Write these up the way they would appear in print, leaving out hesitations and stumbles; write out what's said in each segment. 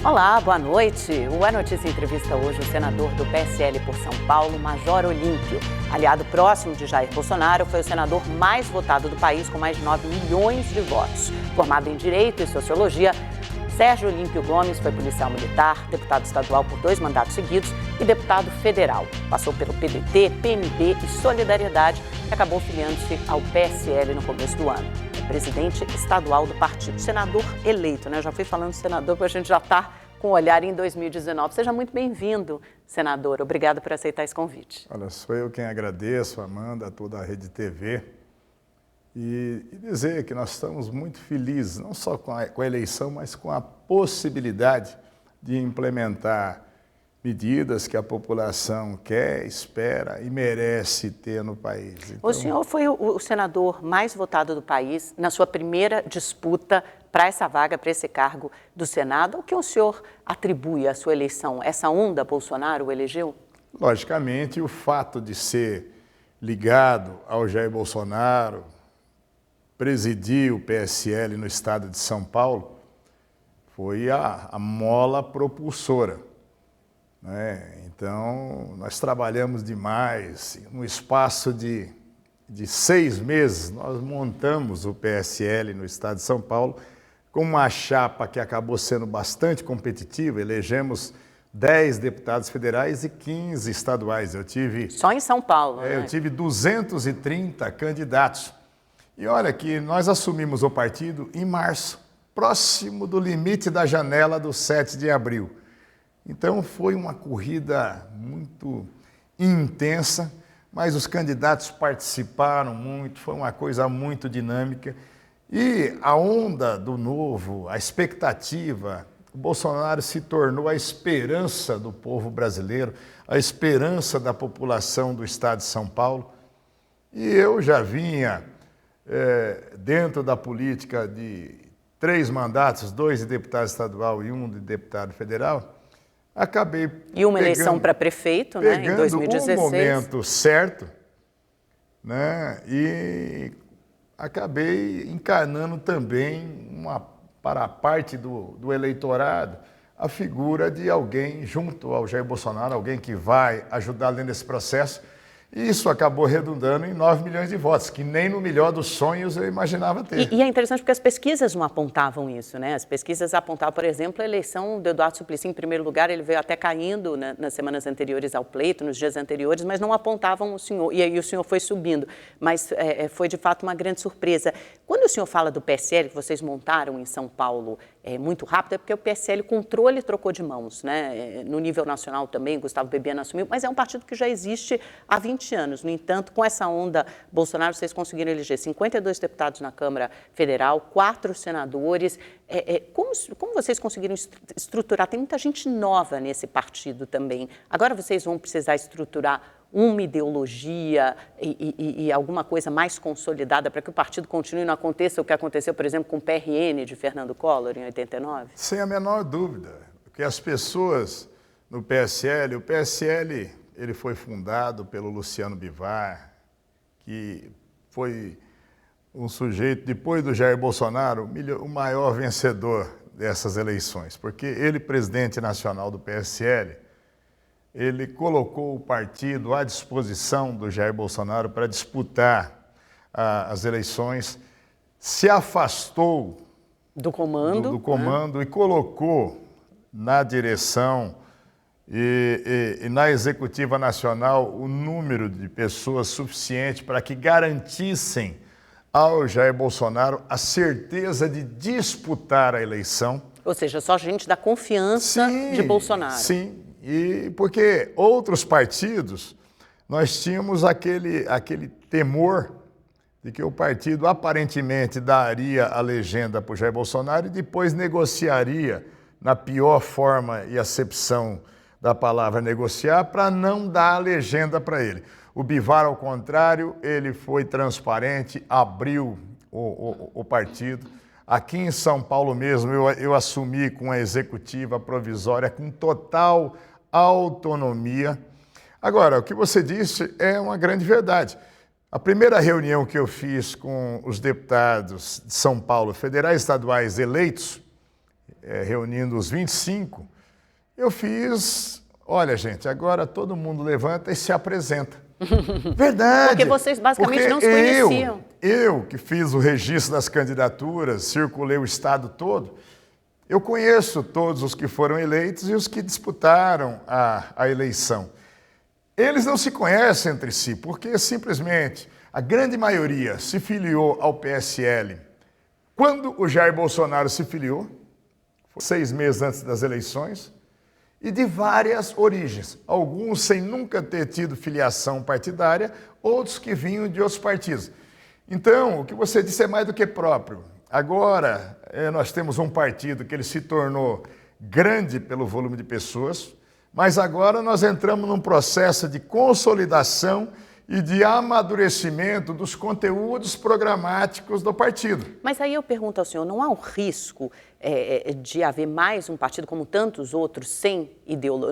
Olá, boa noite. O A Notícia entrevista hoje o senador do PSL por São Paulo, Major Olímpio. Aliado próximo de Jair Bolsonaro, foi o senador mais votado do país, com mais de 9 milhões de votos. Formado em Direito e Sociologia, Sérgio Olímpio Gomes foi policial militar, deputado estadual por 2 mandatos seguidos e deputado federal. Passou pelo PDT, PMB e Solidariedade e acabou filiando-se ao PSL no começo do ano. Presidente estadual do partido, senador eleito, né? Eu já fui falando senador, porque a gente já está com o olhar em 2019. Seja muito bem-vindo, senador. Obrigado por aceitar esse convite. Olha, sou eu quem agradeço, Amanda, a toda a Rede TV, e dizer que nós estamos muito felizes, não só com a eleição, mas com a possibilidade de implementar medidas que a população quer, espera e merece ter no país. Então, o senhor foi o senador mais votado do país na sua primeira disputa para essa vaga, para esse cargo do Senado. O que o senhor atribui à sua eleição? Essa onda Bolsonaro o elegeu? Logicamente, o fato de ser ligado ao Jair Bolsonaro, presidir o PSL no estado de São Paulo, foi a mola propulsora. Então, nós trabalhamos demais. No espaço de 6 meses, nós montamos o PSL no estado de São Paulo com uma chapa que acabou sendo bastante competitiva. Elegemos 10 deputados federais e 15 estaduais. Só em São Paulo, né? Eu tive 230 candidatos. E olha que nós assumimos o partido em março, próximo do limite da janela do 7 de abril. Então, foi uma corrida muito intensa, mas os candidatos participaram muito, foi uma coisa muito dinâmica. E a onda do novo, a expectativa, o Bolsonaro se tornou a esperança do povo brasileiro, a esperança da população do estado de São Paulo. E eu já vinha dentro da política de 3 mandatos, 2 de deputado estadual e 1 de deputado federal. Acabei E uma eleição para prefeito, né, em 2016. Um momento certo, né, e acabei encarnando também para a parte do eleitorado a figura de alguém junto ao Jair Bolsonaro, alguém que vai ajudar dentro desse processo. E isso acabou redundando em 9 milhões de votos, que nem no melhor dos sonhos eu imaginava ter. E é interessante porque as pesquisas não apontavam isso, né? As pesquisas apontavam, por exemplo, a eleição do Eduardo Suplicy em primeiro lugar, ele veio até caindo, né, nas semanas anteriores ao pleito, nos dias anteriores, mas não apontavam o senhor, e aí o senhor foi subindo. Mas foi, de fato, uma grande surpresa. Quando o senhor fala do PSL, que vocês montaram em São Paulo muito rápido, é porque o PSL, o controle trocou de mãos, né? No nível nacional também, Gustavo Bebiano assumiu, mas é um partido que já existe há 20 anos. No entanto, com essa onda Bolsonaro, vocês conseguiram eleger 52 deputados na Câmara Federal, 4 senadores. Como vocês conseguiram estruturar? Tem muita gente nova nesse partido também. Agora vocês vão precisar estruturar uma ideologia e alguma coisa mais consolidada para que o partido continue e não aconteça o que aconteceu, por exemplo, com o PRN de Fernando Collor em 89? Sem a menor dúvida, porque as pessoas no PSL, o PSL ele foi fundado pelo Luciano Bivar, que foi um sujeito, depois do Jair Bolsonaro, o maior vencedor dessas eleições, porque ele, presidente nacional do PSL, ele colocou o partido à disposição do Jair Bolsonaro para disputar as eleições, se afastou do comando, e colocou na direção e na executiva nacional o número de pessoas suficiente para que garantissem ao Jair Bolsonaro a certeza de disputar a eleição. Ou seja, só gente da confiança de Bolsonaro. Sim. E porque outros partidos, nós tínhamos aquele temor de que o partido aparentemente daria a legenda para o Jair Bolsonaro e depois negociaria, na pior forma e acepção da palavra negociar, para não dar a legenda para ele. O Bivar, ao contrário, ele foi transparente, abriu o partido. Aqui em São Paulo mesmo, eu assumi com a executiva provisória, com total autonomia. Agora, o que você disse é uma grande verdade. A primeira reunião que eu fiz com os deputados de São Paulo, federais e estaduais eleitos, reunindo os 25, eu fiz, olha gente, agora todo mundo levanta e se apresenta. Verdade. Porque vocês basicamente não se conheciam. Eu que fiz o registro das candidaturas, circulei o estado todo, eu conheço todos os que foram eleitos e os que disputaram a eleição. Eles não se conhecem entre si, porque simplesmente a grande maioria se filiou ao PSL. Quando o Jair Bolsonaro se filiou, 6 meses antes das eleições, e de várias origens. Alguns sem nunca ter tido filiação partidária, outros que vinham de outros partidos. Então, o que você disse é mais do que próprio. Agora, nós temos um partido que ele se tornou grande pelo volume de pessoas, mas agora nós entramos num processo de consolidação e de amadurecimento dos conteúdos programáticos do partido. Mas aí eu pergunto ao senhor, não há um risco de haver mais um partido como tantos outros, sem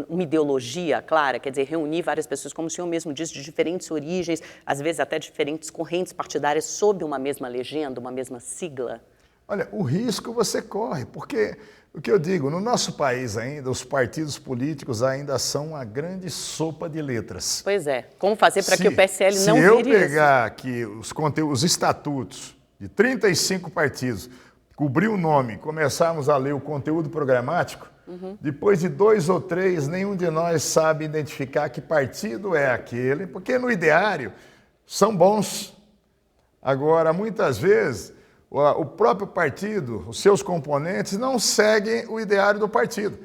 uma ideologia clara, quer dizer, reunir várias pessoas, como o senhor mesmo disse, de diferentes origens, às vezes até diferentes correntes partidárias, sob uma mesma legenda, uma mesma sigla? Olha, o risco você corre, porque, o que eu digo, no nosso país ainda, os partidos políticos ainda são uma grande sopa de letras. Pois é, como fazer para que o PSL não vire isso? Se eu pegar aqui os estatutos de 35 partidos, cobrir o nome, começarmos a ler o conteúdo programático, depois de 2 ou 3, nenhum de nós sabe identificar que partido é aquele, porque no ideário são bons. Agora, muitas vezes, o próprio partido, os seus componentes, não seguem o ideário do partido.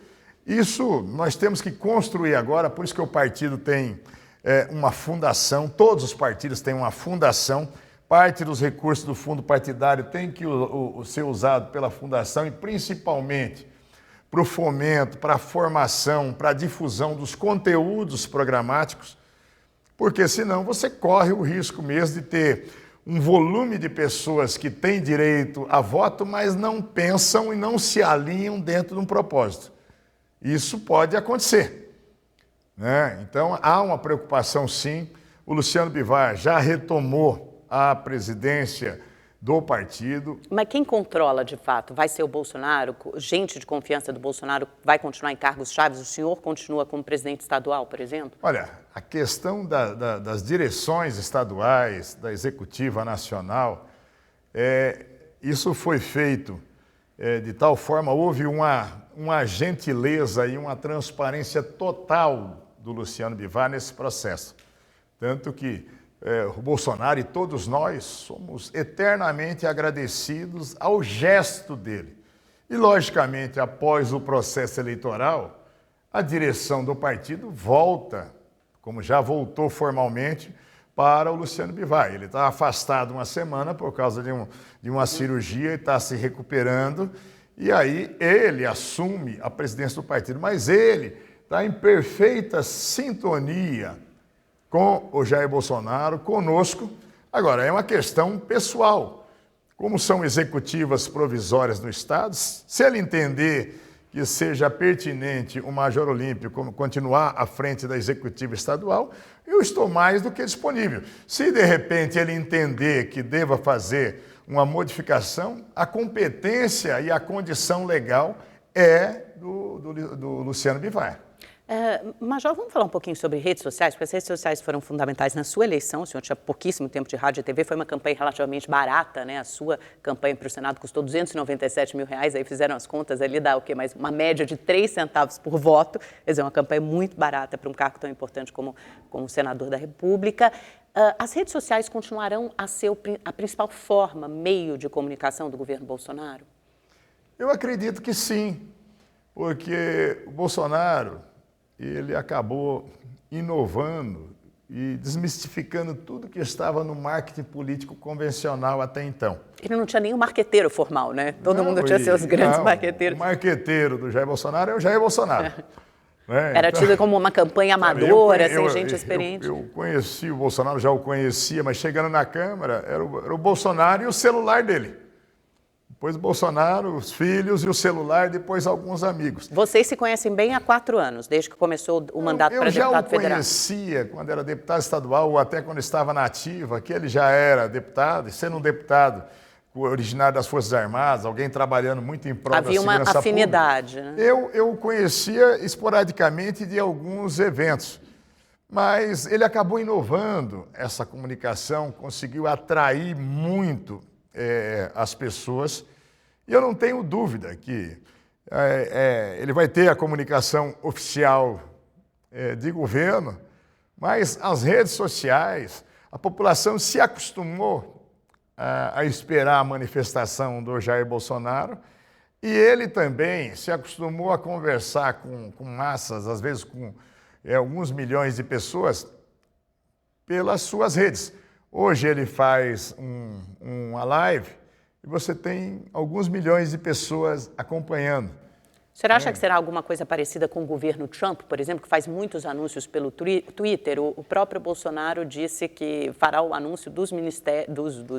Isso nós temos que construir agora, por isso que o partido tem uma fundação, todos os partidos têm uma fundação, parte dos recursos do fundo partidário tem que ser usado pela fundação e principalmente para o fomento, para a formação, para a difusão dos conteúdos programáticos, porque senão você corre o risco mesmo de ter um volume de pessoas que têm direito a voto, mas não pensam e não se alinham dentro de um propósito. Isso pode acontecer, né? Então, há uma preocupação, sim. O Luciano Bivar já retomou a presidência do partido. Mas quem controla, de fato? Vai ser o Bolsonaro? Gente de confiança do Bolsonaro vai continuar em cargos chaves? O senhor continua como presidente estadual, por exemplo? Olha, a questão das direções estaduais, da executiva nacional, isso foi feito de tal forma, houve uma gentileza e uma transparência total do Luciano Bivar nesse processo. Tanto que o Bolsonaro e todos nós somos eternamente agradecidos ao gesto dele. E, logicamente, após o processo eleitoral, a direção do partido volta, como já voltou formalmente, para o Luciano Bivar. Ele está afastado uma semana por causa de uma cirurgia e está se recuperando, e aí ele assume a presidência do partido. Mas ele está em perfeita sintonia com o Jair Bolsonaro, conosco. Agora, é uma questão pessoal. Como são executivas provisórias no Estado, se ele entender que seja pertinente o Major Olímpio continuar à frente da executiva estadual, eu estou mais do que disponível. Se, de repente, ele entender que deva fazer uma modificação, a competência e a condição legal é do Luciano Bivar. Major, vamos falar um pouquinho sobre redes sociais, porque as redes sociais foram fundamentais na sua eleição. O senhor tinha pouquíssimo tempo de rádio e TV, foi uma campanha relativamente barata, né? A sua campanha para o Senado custou R$297 mil, aí fizeram as contas ali, dá o quê? Mais uma média de 3 centavos por voto, quer dizer, uma campanha muito barata para um cargo tão importante como senador da República. As redes sociais continuarão a ser a principal forma, meio de comunicação do governo Bolsonaro? Eu acredito que sim, porque o Bolsonaro ele acabou inovando e desmistificando tudo que estava no marketing político convencional até então. Ele não tinha nenhum marqueteiro formal, né? Todo mundo tinha seus grandes marqueteiros. O marqueteiro do Jair Bolsonaro é o Jair Bolsonaro. Né? Era tido como uma campanha amadora, sem gente experiente. Eu conheci o Bolsonaro, já o conhecia, mas chegando na Câmara, era o Bolsonaro e o celular dele. Depois o Bolsonaro, os filhos e o celular, depois alguns amigos. Vocês se conhecem bem há 4 anos, desde que começou o mandato para deputado federal? Eu já o conhecia quando era deputado estadual, ou até quando estava na ativa, que ele já era deputado, e sendo um deputado originário das Forças Armadas, alguém trabalhando muito em prol da Havia segurança uma afinidade, pública. né? Eu conhecia esporadicamente de alguns eventos, mas ele acabou inovando essa comunicação, conseguiu atrair muito as pessoas, e eu não tenho dúvida que ele vai ter a comunicação oficial de governo, mas as redes sociais, a população se acostumou a esperar a manifestação do Jair Bolsonaro, e ele também se acostumou a conversar com massas, às vezes com alguns milhões de pessoas, pelas suas redes. Hoje ele faz uma live e você tem alguns milhões de pessoas acompanhando. O senhor acha que será alguma coisa parecida com o governo Trump, por exemplo, que faz muitos anúncios pelo Twitter? O próprio Bolsonaro disse que fará o anúncio dos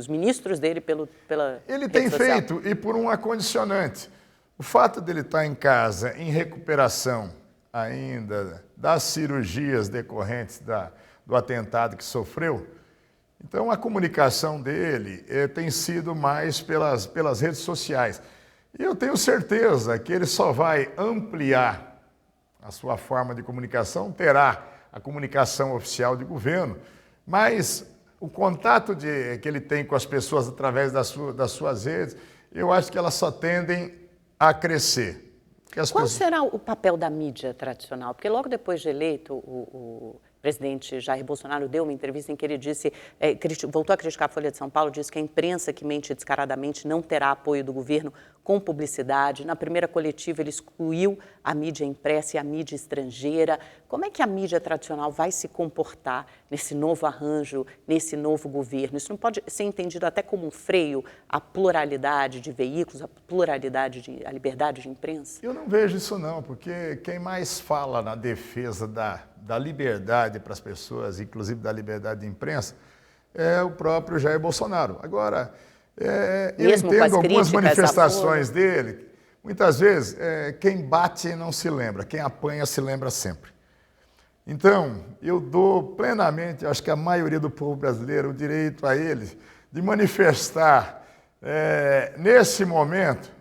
ministros dele pela Ele tem feito, e por uma condicionante. O fato dele estar em casa, em recuperação ainda das cirurgias decorrentes do atentado que sofreu, então a comunicação dele tem sido mais pelas redes sociais. E eu tenho certeza que ele só vai ampliar a sua forma de comunicação, terá a comunicação oficial de governo, mas o contato que ele tem com as pessoas através das suas redes, eu acho que elas só tendem a crescer. Qual será o papel da mídia tradicional? Porque logo depois de eleito, o presidente Jair Bolsonaro deu uma entrevista em que ele disse, voltou a criticar a Folha de São Paulo, disse que a imprensa que mente descaradamente não terá apoio do governo com publicidade. Na primeira coletiva ele excluiu a mídia impressa e a mídia estrangeira. Como é que a mídia tradicional vai se comportar nesse novo arranjo, nesse novo governo? Isso não pode ser entendido até como um freio à pluralidade de veículos, à liberdade de imprensa? Eu não vejo isso não, porque quem mais fala na defesa da liberdade para as pessoas, inclusive da liberdade de imprensa, é o próprio Jair Bolsonaro. Agora, eu entendo algumas manifestações dele, muitas vezes quem bate não se lembra, quem apanha se lembra sempre. Então, eu dou plenamente, acho que a maioria do povo brasileiro, o direito a ele de manifestar, nesse momento,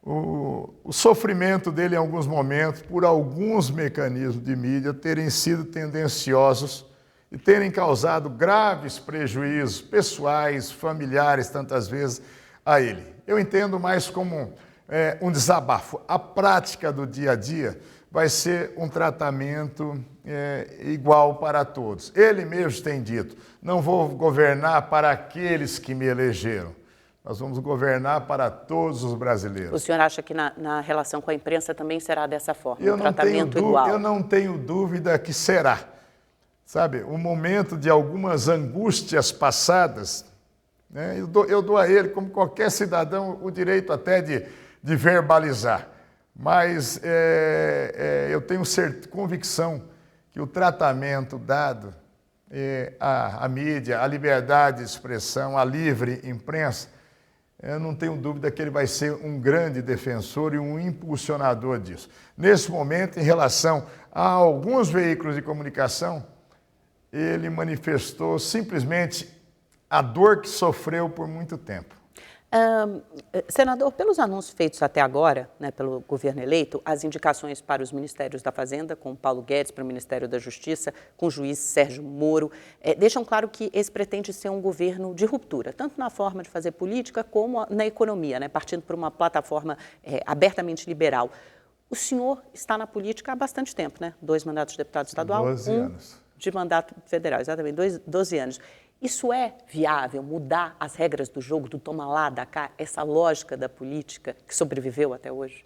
o sofrimento dele em alguns momentos, por alguns mecanismos de mídia terem sido tendenciosos e terem causado graves prejuízos pessoais, familiares, tantas vezes, a ele. Eu entendo mais como um desabafo. A prática do dia a dia vai ser um tratamento igual para todos. Ele mesmo tem dito, não vou governar para aqueles que me elegeram. Nós vamos governar para todos os brasileiros. O senhor acha que na relação com a imprensa também será dessa forma, um tratamento igual? Eu não tenho dúvida que será. Sabe, o momento de algumas angústias passadas, né, eu dou a ele, como qualquer cidadão, o direito até de verbalizar. Mas eu tenho convicção que o tratamento dado à mídia, à liberdade de expressão, à livre imprensa, eu não tenho dúvida que ele vai ser um grande defensor e um impulsionador disso. Nesse momento, em relação a alguns veículos de comunicação, ele manifestou simplesmente a dor que sofreu por muito tempo. Senador, pelos anúncios feitos até agora, né, pelo governo eleito, as indicações para os Ministérios da Fazenda, com Paulo Guedes para o Ministério da Justiça, com o juiz Sérgio Moro, deixam claro que esse pretende ser um governo de ruptura, tanto na forma de fazer política como na economia, né, partindo por uma plataforma abertamente liberal. O senhor está na política há bastante tempo, né? 2 mandatos de deputado estadual, 12 anos. De mandato federal, exatamente, 12 anos. Isso é viável, mudar as regras do jogo, do toma lá, da cá, essa lógica da política que sobreviveu até hoje?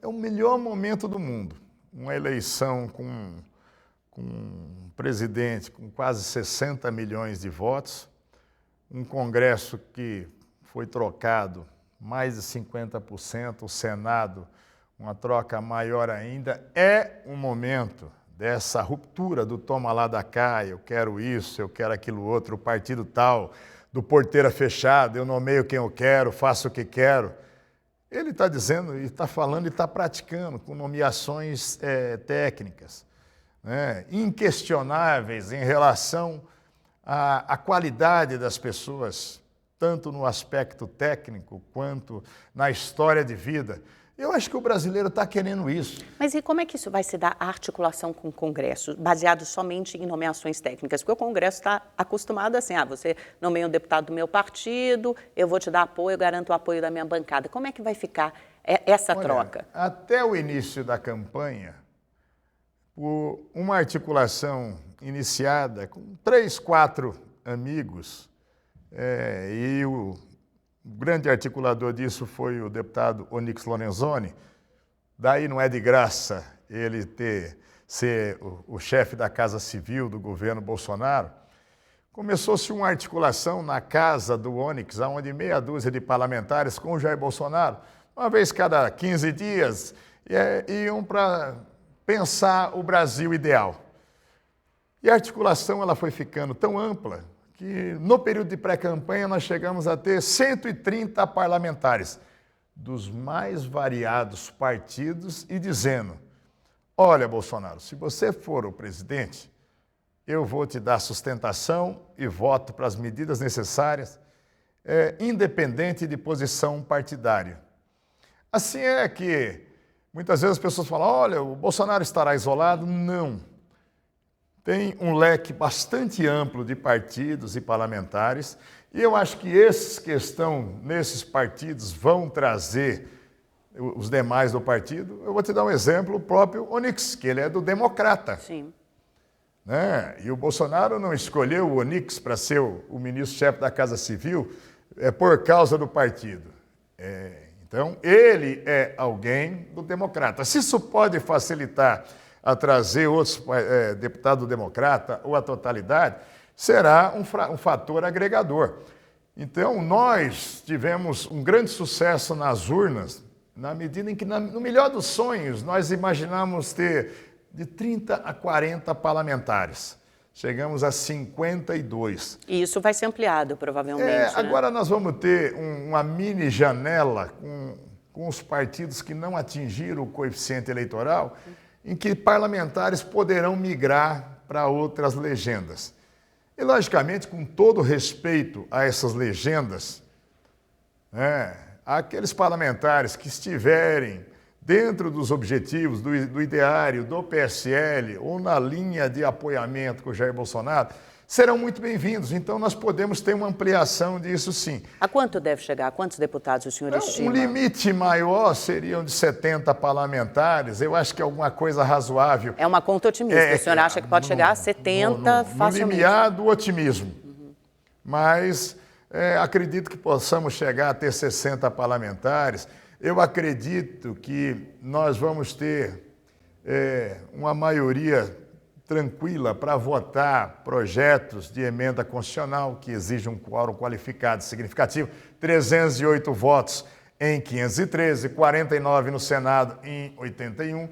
É o melhor momento do mundo. Uma eleição com um presidente com quase 60 milhões de votos, um Congresso que foi trocado mais de 50%, o Senado, uma troca maior ainda. É um momento dessa ruptura do toma lá da cá, eu quero isso, eu quero aquilo outro, o partido tal, do porteira fechada, eu nomeio quem eu quero, faço o que quero. Ele está dizendo, e está falando e está praticando com nomeações técnicas, né, inquestionáveis em relação à qualidade das pessoas tanto no aspecto técnico quanto na história de vida. Eu acho que o brasileiro está querendo isso. Mas e como é que isso vai se dar a articulação com o Congresso, baseado somente em nomeações técnicas? Porque o Congresso está acostumado assim, você nomeia um deputado do meu partido, eu vou te dar apoio, eu garanto o apoio da minha bancada. Como é que vai ficar essa troca? Até o início da campanha, por uma articulação iniciada com 3, 4 amigos, e o grande articulador disso foi o deputado Onyx Lorenzoni. Daí não é de graça ele ser o chefe da Casa Civil do governo Bolsonaro. Começou-se uma articulação na casa do Onyx, onde meia dúzia de parlamentares com o Jair Bolsonaro, uma vez cada 15 dias, iam para pensar o Brasil ideal. E a articulação ela foi ficando tão ampla que no período de pré-campanha nós chegamos a ter 130 parlamentares dos mais variados partidos e dizendo: olha, Bolsonaro, se você for o presidente, eu vou te dar sustentação e voto para as medidas necessárias, independente de posição partidária. Assim é que muitas vezes as pessoas falam: olha, o Bolsonaro estará isolado. Não. Tem um leque bastante amplo de partidos e parlamentares, e eu acho que esses que estão nesses partidos vão trazer os demais do partido. Eu vou te dar um exemplo, o próprio Onyx, que ele é do Democrata. Sim. Né? E o Bolsonaro não escolheu o Onyx para ser o ministro-chefe da Casa Civil por causa do partido. Então, ele é alguém do Democrata. Se isso pode facilitar a trazer outros deputados democrata ou a totalidade, será um fator agregador. Então, nós tivemos um grande sucesso nas urnas, na medida em que, no melhor dos sonhos, nós imaginamos ter de 30 a 40 parlamentares. Chegamos a 52. E isso vai ser ampliado, provavelmente. Agora nós vamos ter uma mini janela com os partidos que não atingiram o coeficiente eleitoral, em que parlamentares poderão migrar para outras legendas. E, logicamente, com todo respeito a essas legendas, aqueles parlamentares que estiverem dentro dos objetivos do ideário do PSL ou na linha de apoiamento com o Jair Bolsonaro, serão muito bem-vindos. Então, nós podemos ter uma ampliação disso, sim. A quanto deve chegar? A quantos deputados o senhor estima? Um limite maior seriam de 70 parlamentares. Eu acho que é alguma coisa razoável. É uma conta otimista. O senhor acha que pode chegar a 70 facilmente? No limiar do otimismo. Mas acredito que possamos chegar a ter 60 parlamentares. Eu acredito que nós vamos ter uma maioria tranquila para votar projetos de emenda constitucional que exigem um quórum qualificado significativo, 308 votos em 513, 49 no Senado em 81.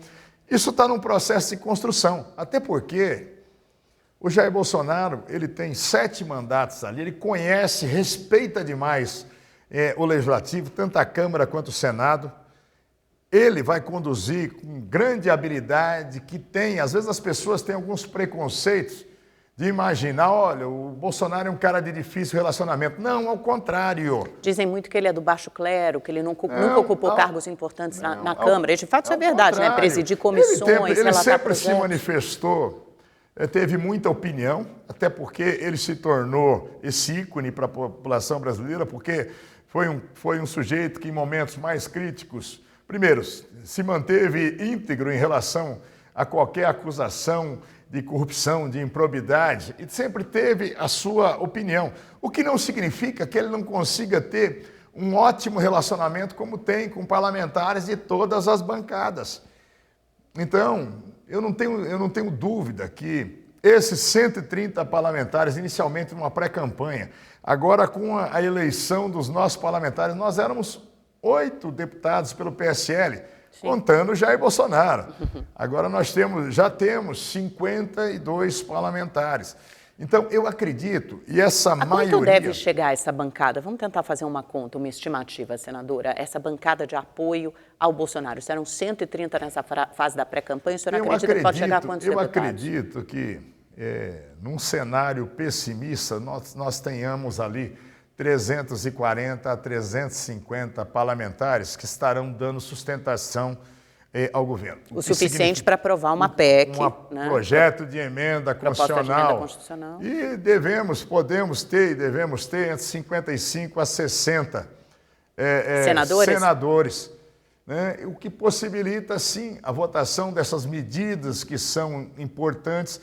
Isso está num processo de construção, até porque o Jair Bolsonaro ele tem 7 mandatos ali, ele conhece, respeita demais o Legislativo, tanto a Câmara quanto o Senado. Ele vai conduzir com grande habilidade, que tem, às vezes as pessoas têm alguns preconceitos de imaginar, olha, o Bolsonaro é um cara de difícil relacionamento. Não, ao contrário. Dizem muito que ele é do baixo clero, que ele nunca ocupou cargos importantes na Câmara. E de fato isso é verdade, né? Presidir comissões, ele sempre se manifestou, teve muita opinião, até porque ele se tornou esse ícone para a população brasileira, porque foi um sujeito que em momentos mais críticos, primeiro, se manteve íntegro em relação a qualquer acusação de corrupção, de improbidade, e sempre teve a sua opinião. O que não significa que ele não consiga ter um ótimo relacionamento como tem com parlamentares de todas as bancadas. Então, eu não tenho dúvida que esses 130 parlamentares, inicialmente numa pré-campanha, agora com a eleição dos nossos parlamentares, nós éramos 8 deputados pelo PSL, sim, contando Jair Bolsonaro. Agora nós já temos 52 parlamentares. Então, eu acredito, e essa maioria... Quanto deve chegar essa bancada? Vamos tentar fazer uma conta, uma estimativa, senadora. Essa bancada de apoio ao Bolsonaro. Serão 130 nessa fase da pré-campanha. O senhor acredita que pode chegar a quantos deputados? Eu acredito que, num cenário pessimista, nós tenhamos ali 340 a 350 parlamentares que estarão dando sustentação ao governo. O suficiente para aprovar uma PEC. Um projeto de emenda constitucional. E devemos ter entre 55 a 60 senadores. Né? O que possibilita, sim, a votação dessas medidas que são importantes.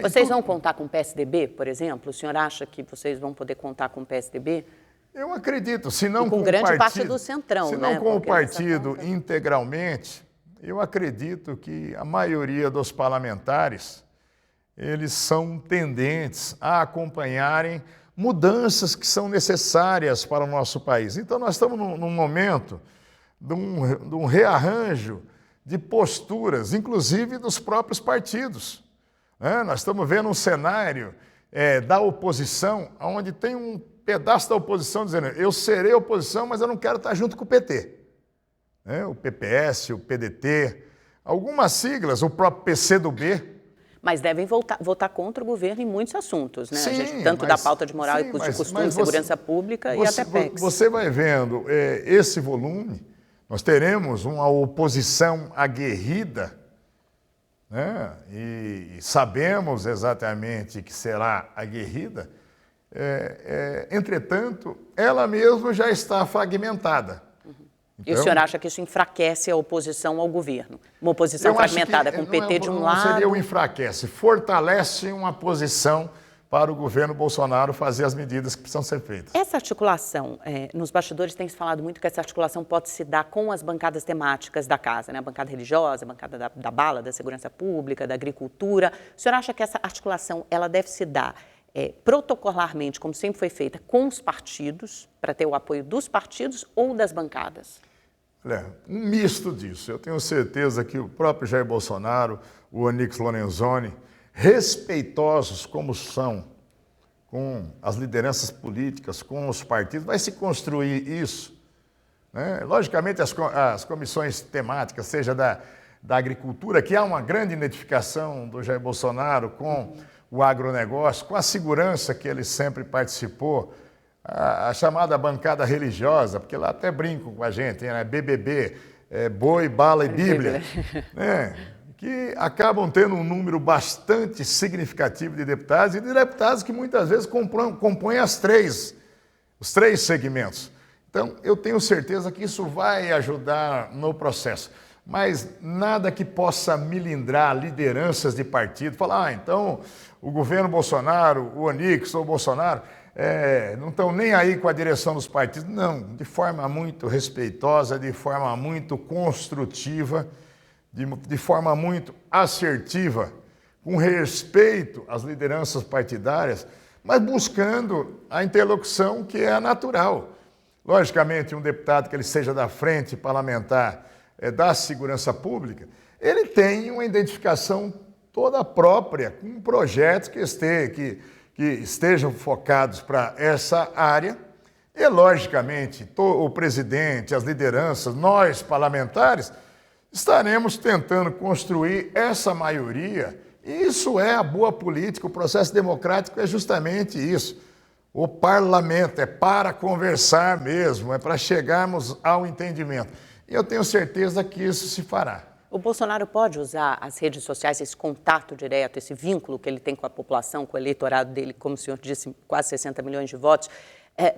Vocês vão contar com o PSDB, por exemplo? O senhor acha que vocês vão poder contar com o PSDB? Eu acredito, se não com grande parte do Centrão, se não com o partido integralmente, eu acredito que a maioria dos parlamentares, eles são tendentes a acompanharem mudanças que são necessárias para o nosso país. Então, nós estamos num momento de um rearranjo de posturas, inclusive dos próprios partidos. Nós estamos vendo um cenário da oposição, onde tem um pedaço da oposição dizendo eu serei oposição, mas eu não quero estar junto com o PT. O PPS, o PDT, algumas siglas, o próprio PCdoB. Mas devem votar contra o governo em muitos assuntos, né? Sim, tanto da pauta de moral e de costume, segurança pública e até PECs. Você vai vendo esse volume, nós teremos uma oposição aguerrida, né? E sabemos exatamente que será aguerrida, entretanto, ela mesma já está fragmentada. Então, e o senhor acha que isso enfraquece a oposição ao governo? Uma oposição fragmentada, com o PT de um lado... Não seria o enfraquece, fortalece uma posição para o governo Bolsonaro fazer as medidas que precisam ser feitas. Essa articulação, nos bastidores tem se falado muito que essa articulação pode se dar com as bancadas temáticas da casa, né? A bancada religiosa, a bancada da bala, da segurança pública, da agricultura. O senhor acha que essa articulação ela deve se dar protocolarmente, como sempre foi feita, com os partidos, para ter o apoio dos partidos ou das bancadas? Um misto disso. Eu tenho certeza que o próprio Jair Bolsonaro, o Onyx Lorenzoni, respeitosos como são com as lideranças políticas, com os partidos, vai se construir isso. Né? Logicamente, as comissões temáticas, seja da agricultura, que há uma grande identificação do Jair Bolsonaro com o agronegócio, com a segurança que ele sempre participou, a chamada bancada religiosa, porque lá até brincam com a gente, né? BBB, boi, bala e Bíblia, né? Que acabam tendo um número bastante significativo de deputados e de deputados que muitas vezes compõem os três segmentos. Então, eu tenho certeza que isso vai ajudar no processo, mas nada que possa milindrar lideranças de partido, falar, então o governo Bolsonaro, o Onyx ou o Bolsonaro, não estão nem aí com a direção dos partidos. Não, de forma muito respeitosa, de forma muito construtiva, de forma muito assertiva, com respeito às lideranças partidárias, mas buscando a interlocução que é natural. Logicamente, um deputado que ele seja da frente parlamentar da segurança pública, ele tem uma identificação toda própria, com projetos que estejam focados para essa área, e, logicamente, o presidente, as lideranças, nós, parlamentares, estaremos tentando construir essa maioria, e isso é a boa política, o processo democrático é justamente isso. O parlamento é para conversar mesmo, é para chegarmos ao entendimento. E eu tenho certeza que isso se fará. O Bolsonaro pode usar as redes sociais, esse contato direto, esse vínculo que ele tem com a população, com o eleitorado dele, como o senhor disse, quase 60 milhões de votos,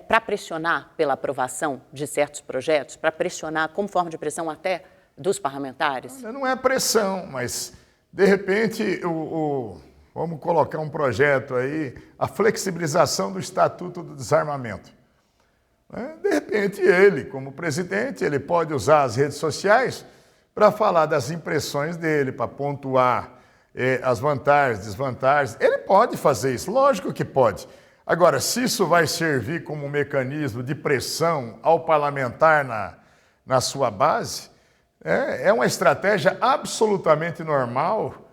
para pressionar pela aprovação de certos projetos, para pressionar como forma de pressão até dos parlamentares? Não é pressão, mas, de repente, vamos colocar um projeto aí, a flexibilização do Estatuto do Desarmamento. De repente, ele, como presidente, ele pode usar as redes sociais para falar das impressões dele, para pontuar as vantagens, desvantagens. Ele pode fazer isso, lógico que pode. Agora, se isso vai servir como um mecanismo de pressão ao parlamentar na sua base, é uma estratégia absolutamente normal.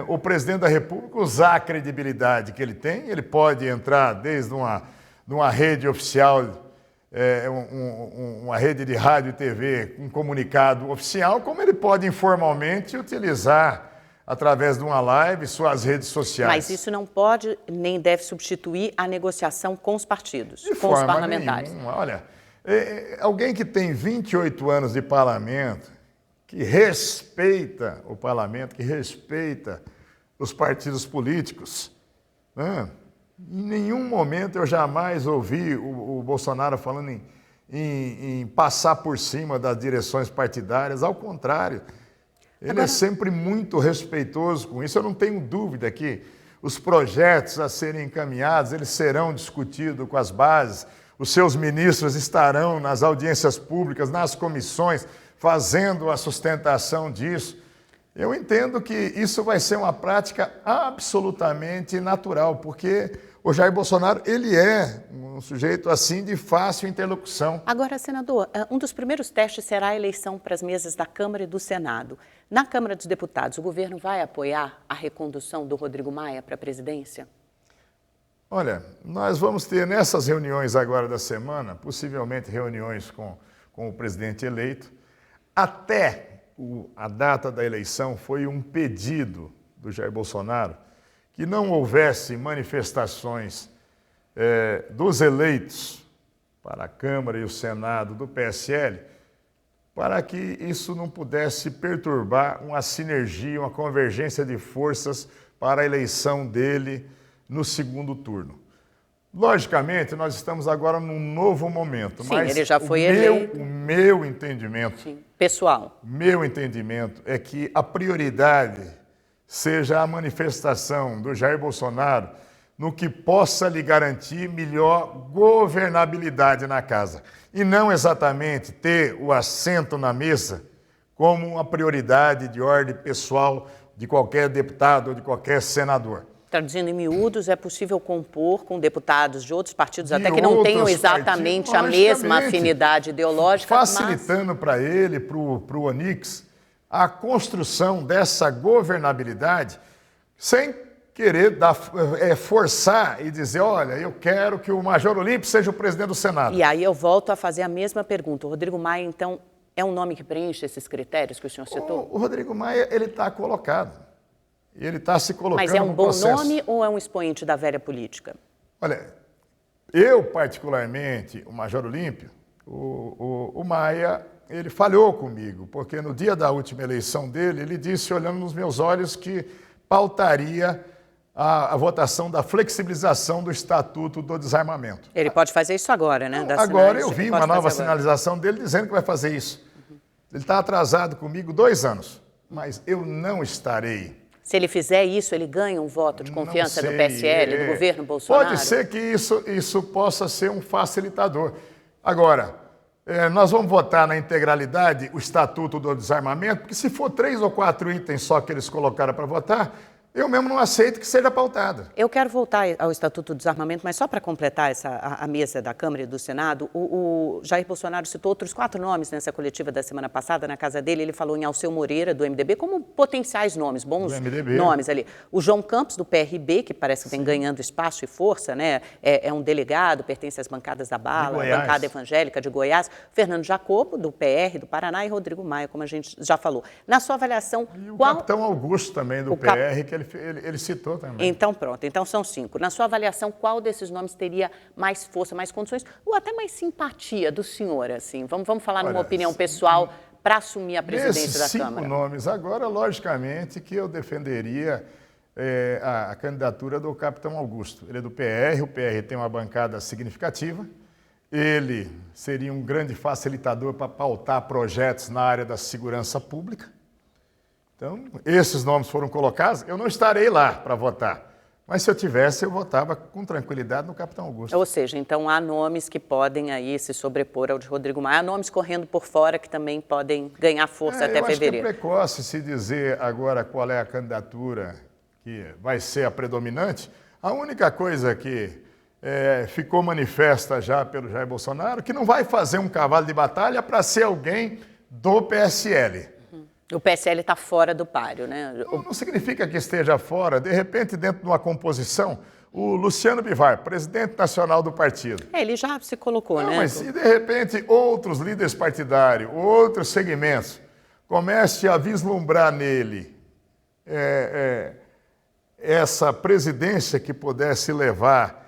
O presidente da República usar a credibilidade que ele tem, ele pode entrar desde uma rede oficial, uma rede de rádio e TV, um comunicado oficial, como ele pode informalmente utilizar através de uma live, suas redes sociais. Mas isso não pode nem deve substituir a negociação com os partidos, De com os forma parlamentares. nenhuma. Olha, alguém que tem 28 anos de parlamento, que respeita o parlamento, que respeita os partidos políticos, né? Em nenhum momento eu jamais ouvi o Bolsonaro falando em passar por cima das direções partidárias, ao contrário. Ele é sempre muito respeitoso com isso. Eu não tenho dúvida que os projetos a serem encaminhados, eles serão discutidos com as bases, os seus ministros estarão nas audiências públicas, nas comissões, fazendo a sustentação disso. Eu entendo que isso vai ser uma prática absolutamente natural, porque o Jair Bolsonaro, ele é um sujeito assim de fácil interlocução. Agora, senador, um dos primeiros testes será a eleição para as mesas da Câmara e do Senado. Na Câmara dos Deputados, o governo vai apoiar a recondução do Rodrigo Maia para a presidência? Olha, nós vamos ter nessas reuniões agora da semana, possivelmente reuniões com o presidente eleito. Até a data da eleição foi um pedido do Jair Bolsonaro que não houvesse manifestações dos eleitos para a Câmara e o Senado do PSL, para que isso não pudesse perturbar uma sinergia, uma convergência de forças para a eleição dele no segundo turno. Logicamente, nós estamos agora num novo momento, Sim, mas ele já foi eleito. O meu entendimento, Sim. Pessoal. Meu entendimento é que a prioridade seja a manifestação do Jair Bolsonaro no que possa lhe garantir melhor governabilidade na casa. E não exatamente ter o assento na mesa como uma prioridade de ordem pessoal de qualquer deputado ou de qualquer senador. Traduzindo em miúdos, é possível compor com deputados de outros partidos, até que não tenham exatamente a mesma afinidade ideológica. Facilitando para ele, para o Onix, a construção dessa governabilidade, sem querer forçar e dizer, olha, eu quero que o Major Olímpio seja o presidente do Senado. E aí eu volto a fazer a mesma pergunta. O Rodrigo Maia, então, é um nome que preenche esses critérios que o senhor citou? O Rodrigo Maia, ele está colocado. Ele está se colocando no processo. Mas é um bom processo. nome ou é um expoente da velha política? Olha, eu particularmente, o Major Olímpio, o Maia, ele falhou comigo, porque no dia da última eleição dele, ele disse, olhando nos meus olhos, que pautaria a votação da flexibilização do Estatuto do Desarmamento. Ele pode fazer isso agora, né? Agora eu vi uma nova sinalização dele dizendo que vai fazer isso. Ele está atrasado comigo 2 anos, mas eu não estarei. Se ele fizer isso, ele ganha um voto de confiança do PSL, do governo Bolsonaro? Pode ser que isso possa ser um facilitador. Agora, nós vamos votar na integralidade o Estatuto do Desarmamento, porque se for 3 ou 4 itens só que eles colocaram para votar, eu mesmo não aceito que seja pautada. Eu quero voltar ao Estatuto do Desarmamento, mas só para completar a mesa da Câmara e do Senado, o Jair Bolsonaro citou outros 4 nomes nessa coletiva da semana passada, na casa dele. Ele falou em Alceu Moreira, do MDB, como potenciais nomes, bons nomes ali. O João Campos, do PRB, que parece que vem ganhando espaço e força, né? É um delegado, pertence às bancadas da Bala, a bancada evangélica de Goiás. Fernando Jacobo, do PR, do Paraná, e Rodrigo Maia, como a gente já falou. Na sua avaliação, e o capitão Augusto também, do PR, que ele citou também. Então, pronto. Então, são 5. Na sua avaliação, qual desses nomes teria mais força, mais condições, ou até mais simpatia do senhor, assim? Vamos falar numa opinião pessoal para assumir a presidência da Câmara. 5 nomes. Agora, logicamente, que eu defenderia a candidatura do capitão Augusto. Ele é do PR, o PR tem uma bancada significativa, ele seria um grande facilitador para pautar projetos na área da segurança pública. Então, esses nomes foram colocados, eu não estarei lá para votar. Mas se eu tivesse, eu votava com tranquilidade no capitão Augusto. Ou seja, então há nomes que podem aí se sobrepor ao de Rodrigo Maia, há nomes correndo por fora que também podem ganhar força até fevereiro. Eu acho que é precoce se dizer agora qual é a candidatura que vai ser a predominante. A única coisa que ficou manifesta já pelo Jair Bolsonaro, que não vai fazer um cavalo de batalha para ser alguém do PSL. O PSL está fora do páreo, né? Não significa que esteja fora. De repente, dentro de uma composição, o Luciano Bivar, presidente nacional do partido. Ele já se colocou, né? Mas se de repente outros líderes partidários, outros segmentos, comecem a vislumbrar nele essa presidência que pudesse levar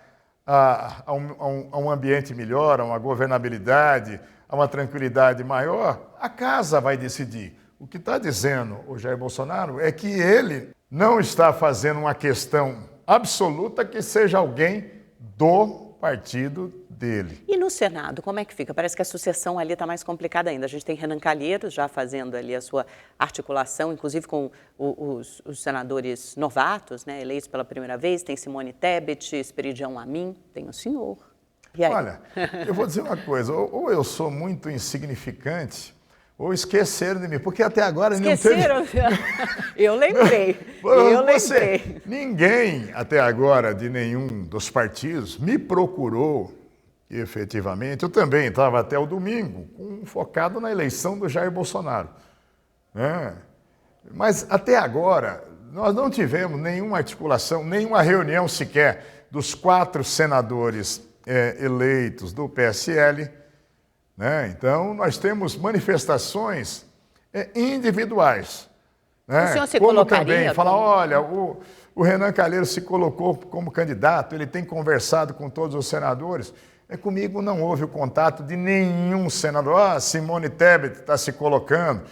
a um ambiente melhor, a uma governabilidade, a uma tranquilidade maior, a casa vai decidir. O que está dizendo o Jair Bolsonaro é que ele não está fazendo uma questão absoluta que seja alguém do partido dele. E no Senado, como é que fica? Parece que a sucessão ali está mais complicada ainda. A gente tem Renan Calheiros já fazendo ali a sua articulação, inclusive com os senadores novatos, né, eleitos pela primeira vez. Tem Simone Tebet, Esperidião Amin, tem o senhor. E aí? Olha, eu vou dizer uma coisa, ou eu sou muito insignificante, ou esqueceram de mim, porque até agora esqueceram? Não teve... Eu lembrei, lembrei. Ninguém até agora de nenhum dos partidos me procurou efetivamente. Eu também estava até o domingo focado na eleição do Jair Bolsonaro, né? Mas até agora nós não tivemos nenhuma articulação, nenhuma reunião sequer dos 4 senadores eleitos do PSL, né? Então, nós temos manifestações individuais. Né? O senhor se como colocaria? Também falar, olha, o Renan Calheiros se colocou como candidato, ele tem conversado com todos os senadores. Comigo não houve o contato de nenhum senador. Ah, Simone Tebet está se colocando,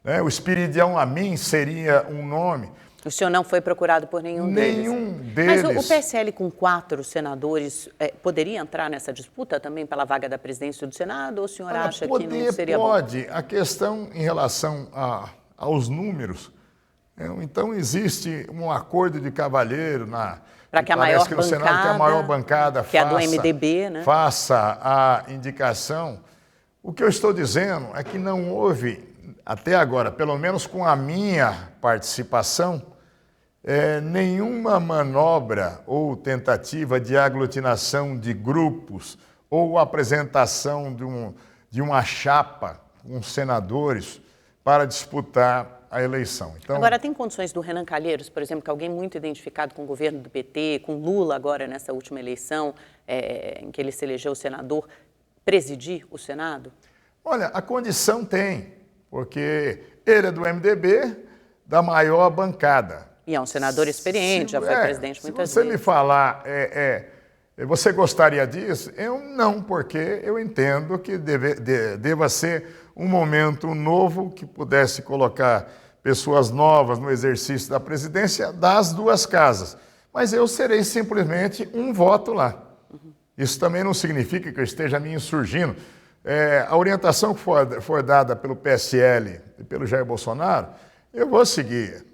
né? O Esperidião Amin seria um nome. O senhor não foi procurado por nenhum deles? Nenhum deles. Mas o PSL com 4 senadores poderia entrar nessa disputa também pela vaga da presidência do Senado? Ou o senhor acha que não seria bom? Pode. A questão em relação aos números, então existe um acordo de cavalheiro para que a maior que no Senado, que a maior bancada que faça, é do MDB, né? Faça a indicação. O que eu estou dizendo é que não houve, até agora, pelo menos com a minha participação, nenhuma manobra ou tentativa de aglutinação de grupos ou apresentação de uma chapa com senadores para disputar a eleição. Então, agora, tem condições do Renan Calheiros, por exemplo, que é alguém muito identificado com o governo do PT, com Lula agora nessa última eleição, em que ele se elegeu senador, presidir o Senado? Olha, a condição tem, porque ele é do MDB, da maior bancada. E é um senador experiente, já foi presidente muitas vezes. Se você me falar, você gostaria disso? Eu não, porque eu entendo que deva ser um momento novo que pudesse colocar pessoas novas no exercício da presidência das 2 casas. Mas eu serei simplesmente um voto lá. Isso também não significa que eu esteja me insurgindo. A orientação que for dada pelo PSL e pelo Jair Bolsonaro, eu vou seguir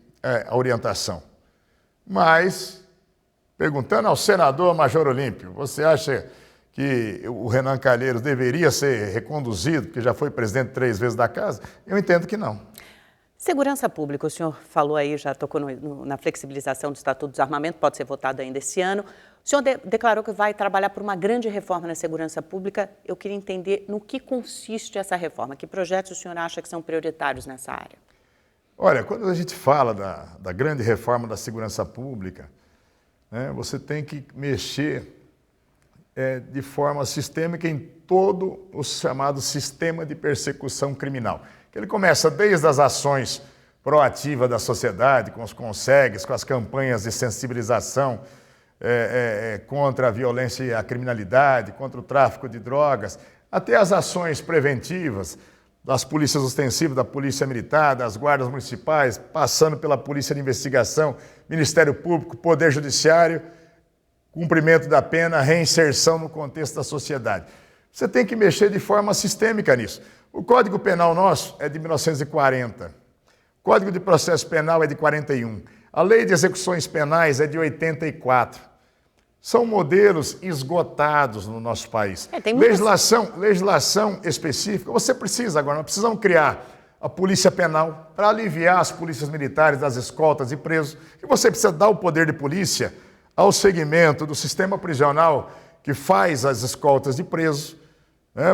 a orientação. Mas, perguntando ao senador Major Olímpio, você acha que o Renan Calheiros deveria ser reconduzido, porque já foi presidente 3 vezes da casa? Eu entendo que não. Segurança Pública, o senhor falou aí, já tocou na flexibilização do Estatuto do Desarmamento, pode ser votado ainda esse ano. O senhor declarou que vai trabalhar por uma grande reforma na segurança pública. Eu queria entender no que consiste essa reforma, que projetos o senhor acha que são prioritários nessa área? Olha, quando a gente fala da grande reforma da segurança pública, né, você tem que mexer de forma sistêmica em todo o chamado sistema de persecução criminal. Ele começa desde as ações proativas da sociedade, com os consegues, com as campanhas de sensibilização contra a violência e a criminalidade, contra o tráfico de drogas, até as ações preventivas das polícias ostensivas, da polícia militar, das guardas municipais, passando pela polícia de investigação, Ministério Público, Poder Judiciário, cumprimento da pena, reinserção no contexto da sociedade. Você tem que mexer de forma sistêmica nisso. O Código Penal nosso é de 1940. O Código de Processo Penal é de 41. A Lei de Execuções Penais é de 84. São modelos esgotados no nosso país. Tem muitas... legislação específica. Você precisa agora, nós precisamos criar a polícia penal para aliviar as polícias militares das escoltas e presos. E você precisa dar o poder de polícia ao segmento do sistema prisional que faz as escoltas de presos.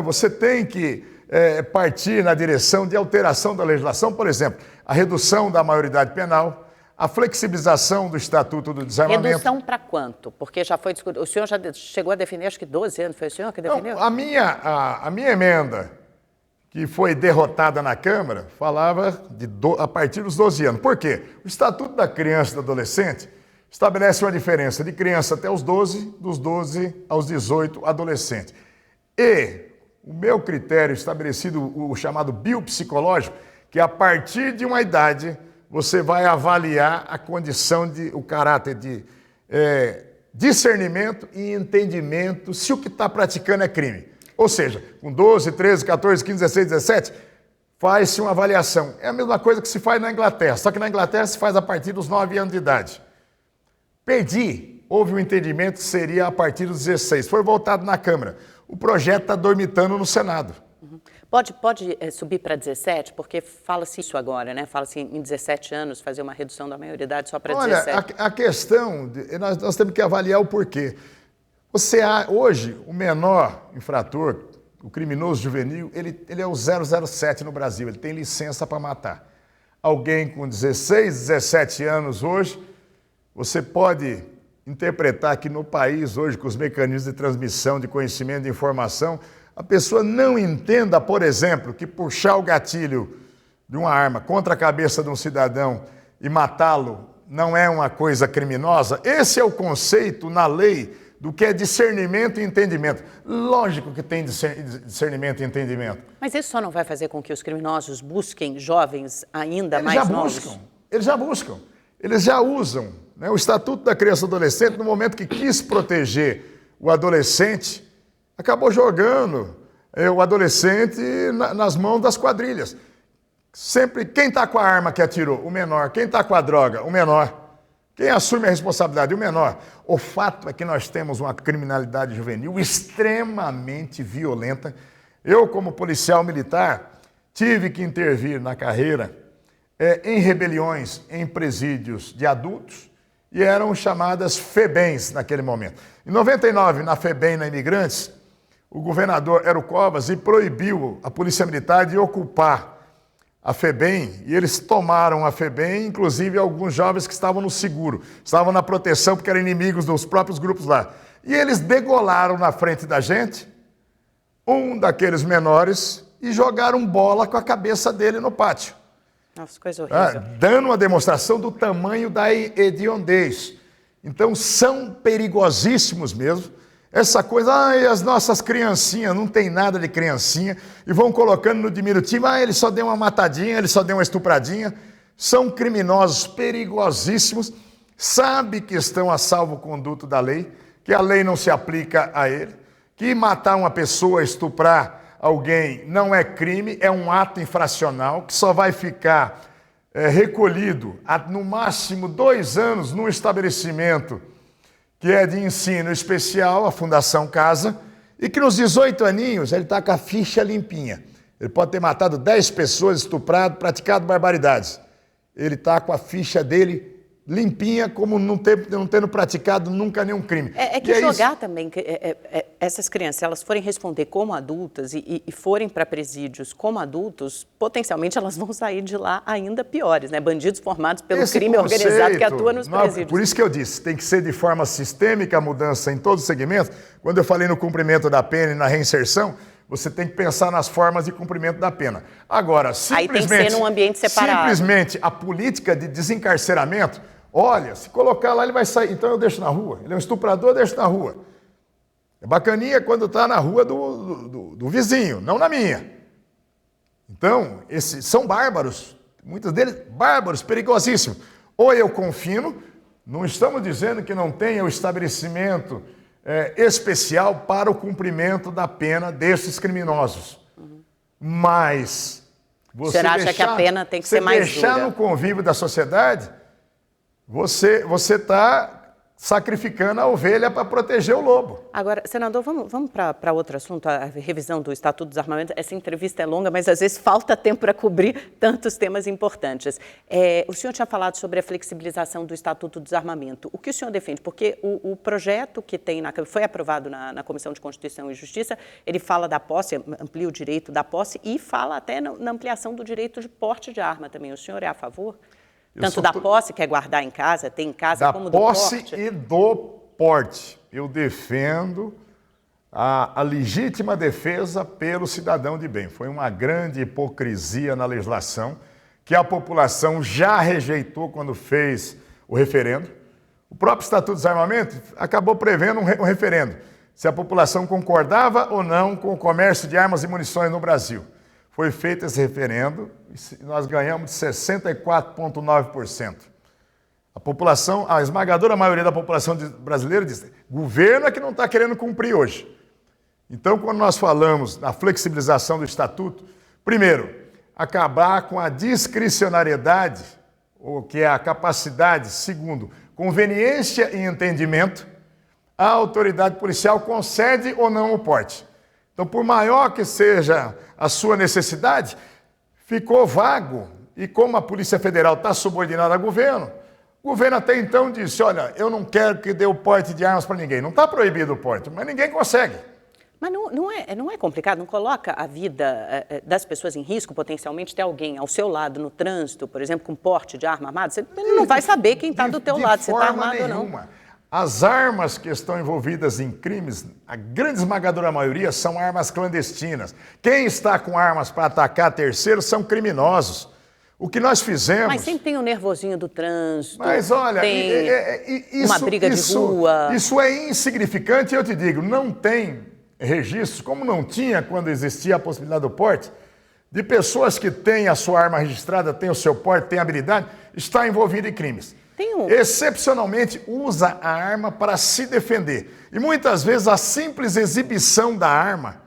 Você tem que partir na direção de alteração da legislação, por exemplo, a redução da maioridade penal, a flexibilização do Estatuto do Desarmamento. Redução para quanto? Porque já foi discutido. O senhor já chegou a definir, acho que 12 anos, foi o senhor que definiu? Não, a minha emenda, que foi derrotada na Câmara, falava a partir dos 12 anos. Por quê? O Estatuto da Criança e do Adolescente estabelece uma diferença de criança até os 12, dos 12 aos 18, adolescente. E o meu critério estabelecido, o chamado biopsicológico, que a partir de uma idade você vai avaliar a condição o caráter de discernimento e entendimento se o que está praticando é crime. Ou seja, com 12, 13, 14, 15, 16, 17, faz-se uma avaliação. É a mesma coisa que se faz na Inglaterra, só que na Inglaterra se faz a partir dos 9 anos de idade. Houve um entendimento que seria a partir dos 16. Foi votado na Câmara. O projeto está dormitando no Senado. Pode subir para 17? Porque fala-se isso agora, né? Fala-se em 17 anos, fazer uma redução da maioridade só para 17. Olha, a questão, nós temos que avaliar o porquê. Hoje, o menor infrator, o criminoso juvenil, ele é o 007 no Brasil, ele tem licença para matar. Alguém com 16, 17 anos hoje, você pode interpretar que no país hoje, com os mecanismos de transmissão de conhecimento de informação, a pessoa não entenda, por exemplo, que puxar o gatilho de uma arma contra a cabeça de um cidadão e matá-lo não é uma coisa criminosa. Esse é o conceito na lei do que é discernimento e entendimento. Lógico que tem discernimento e entendimento. Mas isso só não vai fazer com que os criminosos busquem jovens ainda mais novos? Eles já buscam. Eles já usam, né, o Estatuto da Criança e do Adolescente, no momento que quis proteger o adolescente, acabou jogando o adolescente nas mãos das quadrilhas. Sempre, quem está com a arma que atirou? O menor. Quem está com a droga? O menor. Quem assume a responsabilidade? O menor. O fato é que nós temos uma criminalidade juvenil extremamente violenta. Eu, como policial militar, tive que intervir na carreira em rebeliões em presídios de adultos e eram chamadas FEBEMs naquele momento. Em 99, na FEBEM, na Imigrantes, o governador Hélio Covas proibiu a Polícia Militar de ocupar a FEBEM, e eles tomaram a FEBEM, inclusive alguns jovens que estavam no seguro, estavam na proteção porque eram inimigos dos próprios grupos lá. E eles degolaram na frente da gente um daqueles menores e jogaram bola com a cabeça dele no pátio. Nossa, coisa horrível. Dando uma demonstração do tamanho da hediondez. Então, são perigosíssimos mesmo. Essa coisa, as nossas criancinhas, não tem nada de criancinha, e vão colocando no diminutivo, ele só deu uma matadinha, ele só deu uma estupradinha. São criminosos perigosíssimos, sabe que estão a salvo-conduto da lei, que a lei não se aplica a ele, que matar uma pessoa, estuprar alguém não é crime, é um ato infracional, que só vai ficar recolhido no máximo 2 anos num estabelecimento que é de ensino especial, a Fundação Casa, e que nos 18 aninhos ele está com a ficha limpinha. Ele pode ter matado 10 pessoas, estuprado, praticado barbaridades. Ele está com a ficha dele limpinha, como não tendo praticado nunca nenhum crime. Jogar também, essas crianças, se elas forem responder como adultas e forem para presídios como adultos, potencialmente elas vão sair de lá ainda piores, né? Bandidos formados pelo crime organizado que atua nos presídios. Por isso que eu disse, tem que ser de forma sistêmica a mudança em todos os segmentos. Quando eu falei no cumprimento da pena e na reinserção, você tem que pensar nas formas de cumprimento da pena. Agora, aí tem que ser num ambiente separado. Simplesmente a política de desencarceramento, olha, se colocar lá ele vai sair, então eu deixo na rua. Ele é um estuprador, eu deixo na rua. É bacaninha quando está na rua do vizinho, não na minha. Então, esses são bárbaros, muitos deles bárbaros, perigosíssimos. Ou eu confino, não estamos dizendo que não tenha o estabelecimento especial para o cumprimento da pena desses criminosos. Mas o senhor acha que a pena tem que ser mais dura? Deixar no convívio da sociedade, você está sacrificando a ovelha para proteger o lobo. Agora, senador, vamos para outro assunto, a revisão do Estatuto dos Armamentos. Essa entrevista é longa, mas às vezes falta tempo para cobrir tantos temas importantes. O senhor tinha falado sobre a flexibilização do Estatuto do Desarmamento. O que o senhor defende? Porque o projeto que foi aprovado na Comissão de Constituição e Justiça, ele fala da posse, amplia o direito da posse e fala até na ampliação do direito de porte de arma também. O senhor é a favor? Tanto da posse, que é guardar em casa, tem em casa, como do porte? Da posse e do porte. Eu defendo a legítima defesa pelo cidadão de bem. Foi uma grande hipocrisia na legislação, que a população já rejeitou quando fez o referendo. O próprio Estatuto do Desarmamento acabou prevendo um referendo, se a população concordava ou não com o comércio de armas e munições no Brasil. Foi feito esse referendo e nós ganhamos de 64,9%. A população, a esmagadora maioria da população brasileira diz: governo é que não está querendo cumprir hoje. Então, quando nós falamos na flexibilização do Estatuto, primeiro, acabar com a discricionariedade, ou que é a capacidade, segundo, conveniência e entendimento, a autoridade policial concede ou não o porte. Então, por maior que seja a sua necessidade, ficou vago. E como a Polícia Federal está subordinada ao governo, o governo até então disse: olha, eu não quero que dê o porte de armas para ninguém. Não está proibido o porte, mas ninguém consegue. Mas não é complicado? Não coloca a vida das pessoas em risco, potencialmente ter alguém ao seu lado no trânsito, por exemplo, com porte de arma armada? Você não vai saber quem está do teu lado, se está armado ou não. As armas que estão envolvidas em crimes, a grande esmagadora maioria, são armas clandestinas. Quem está com armas para atacar terceiros são criminosos. O que nós fizemos... Mas sempre tem o nervosinho do trânsito. Mas olha, tem uma briga de rua. Isso é insignificante, eu te digo, não tem registros, como não tinha quando existia a possibilidade do porte, de pessoas que têm a sua arma registrada, têm o seu porte, têm habilidade, está envolvido em crimes. Excepcionalmente usa a arma para se defender. E muitas vezes a simples exibição da arma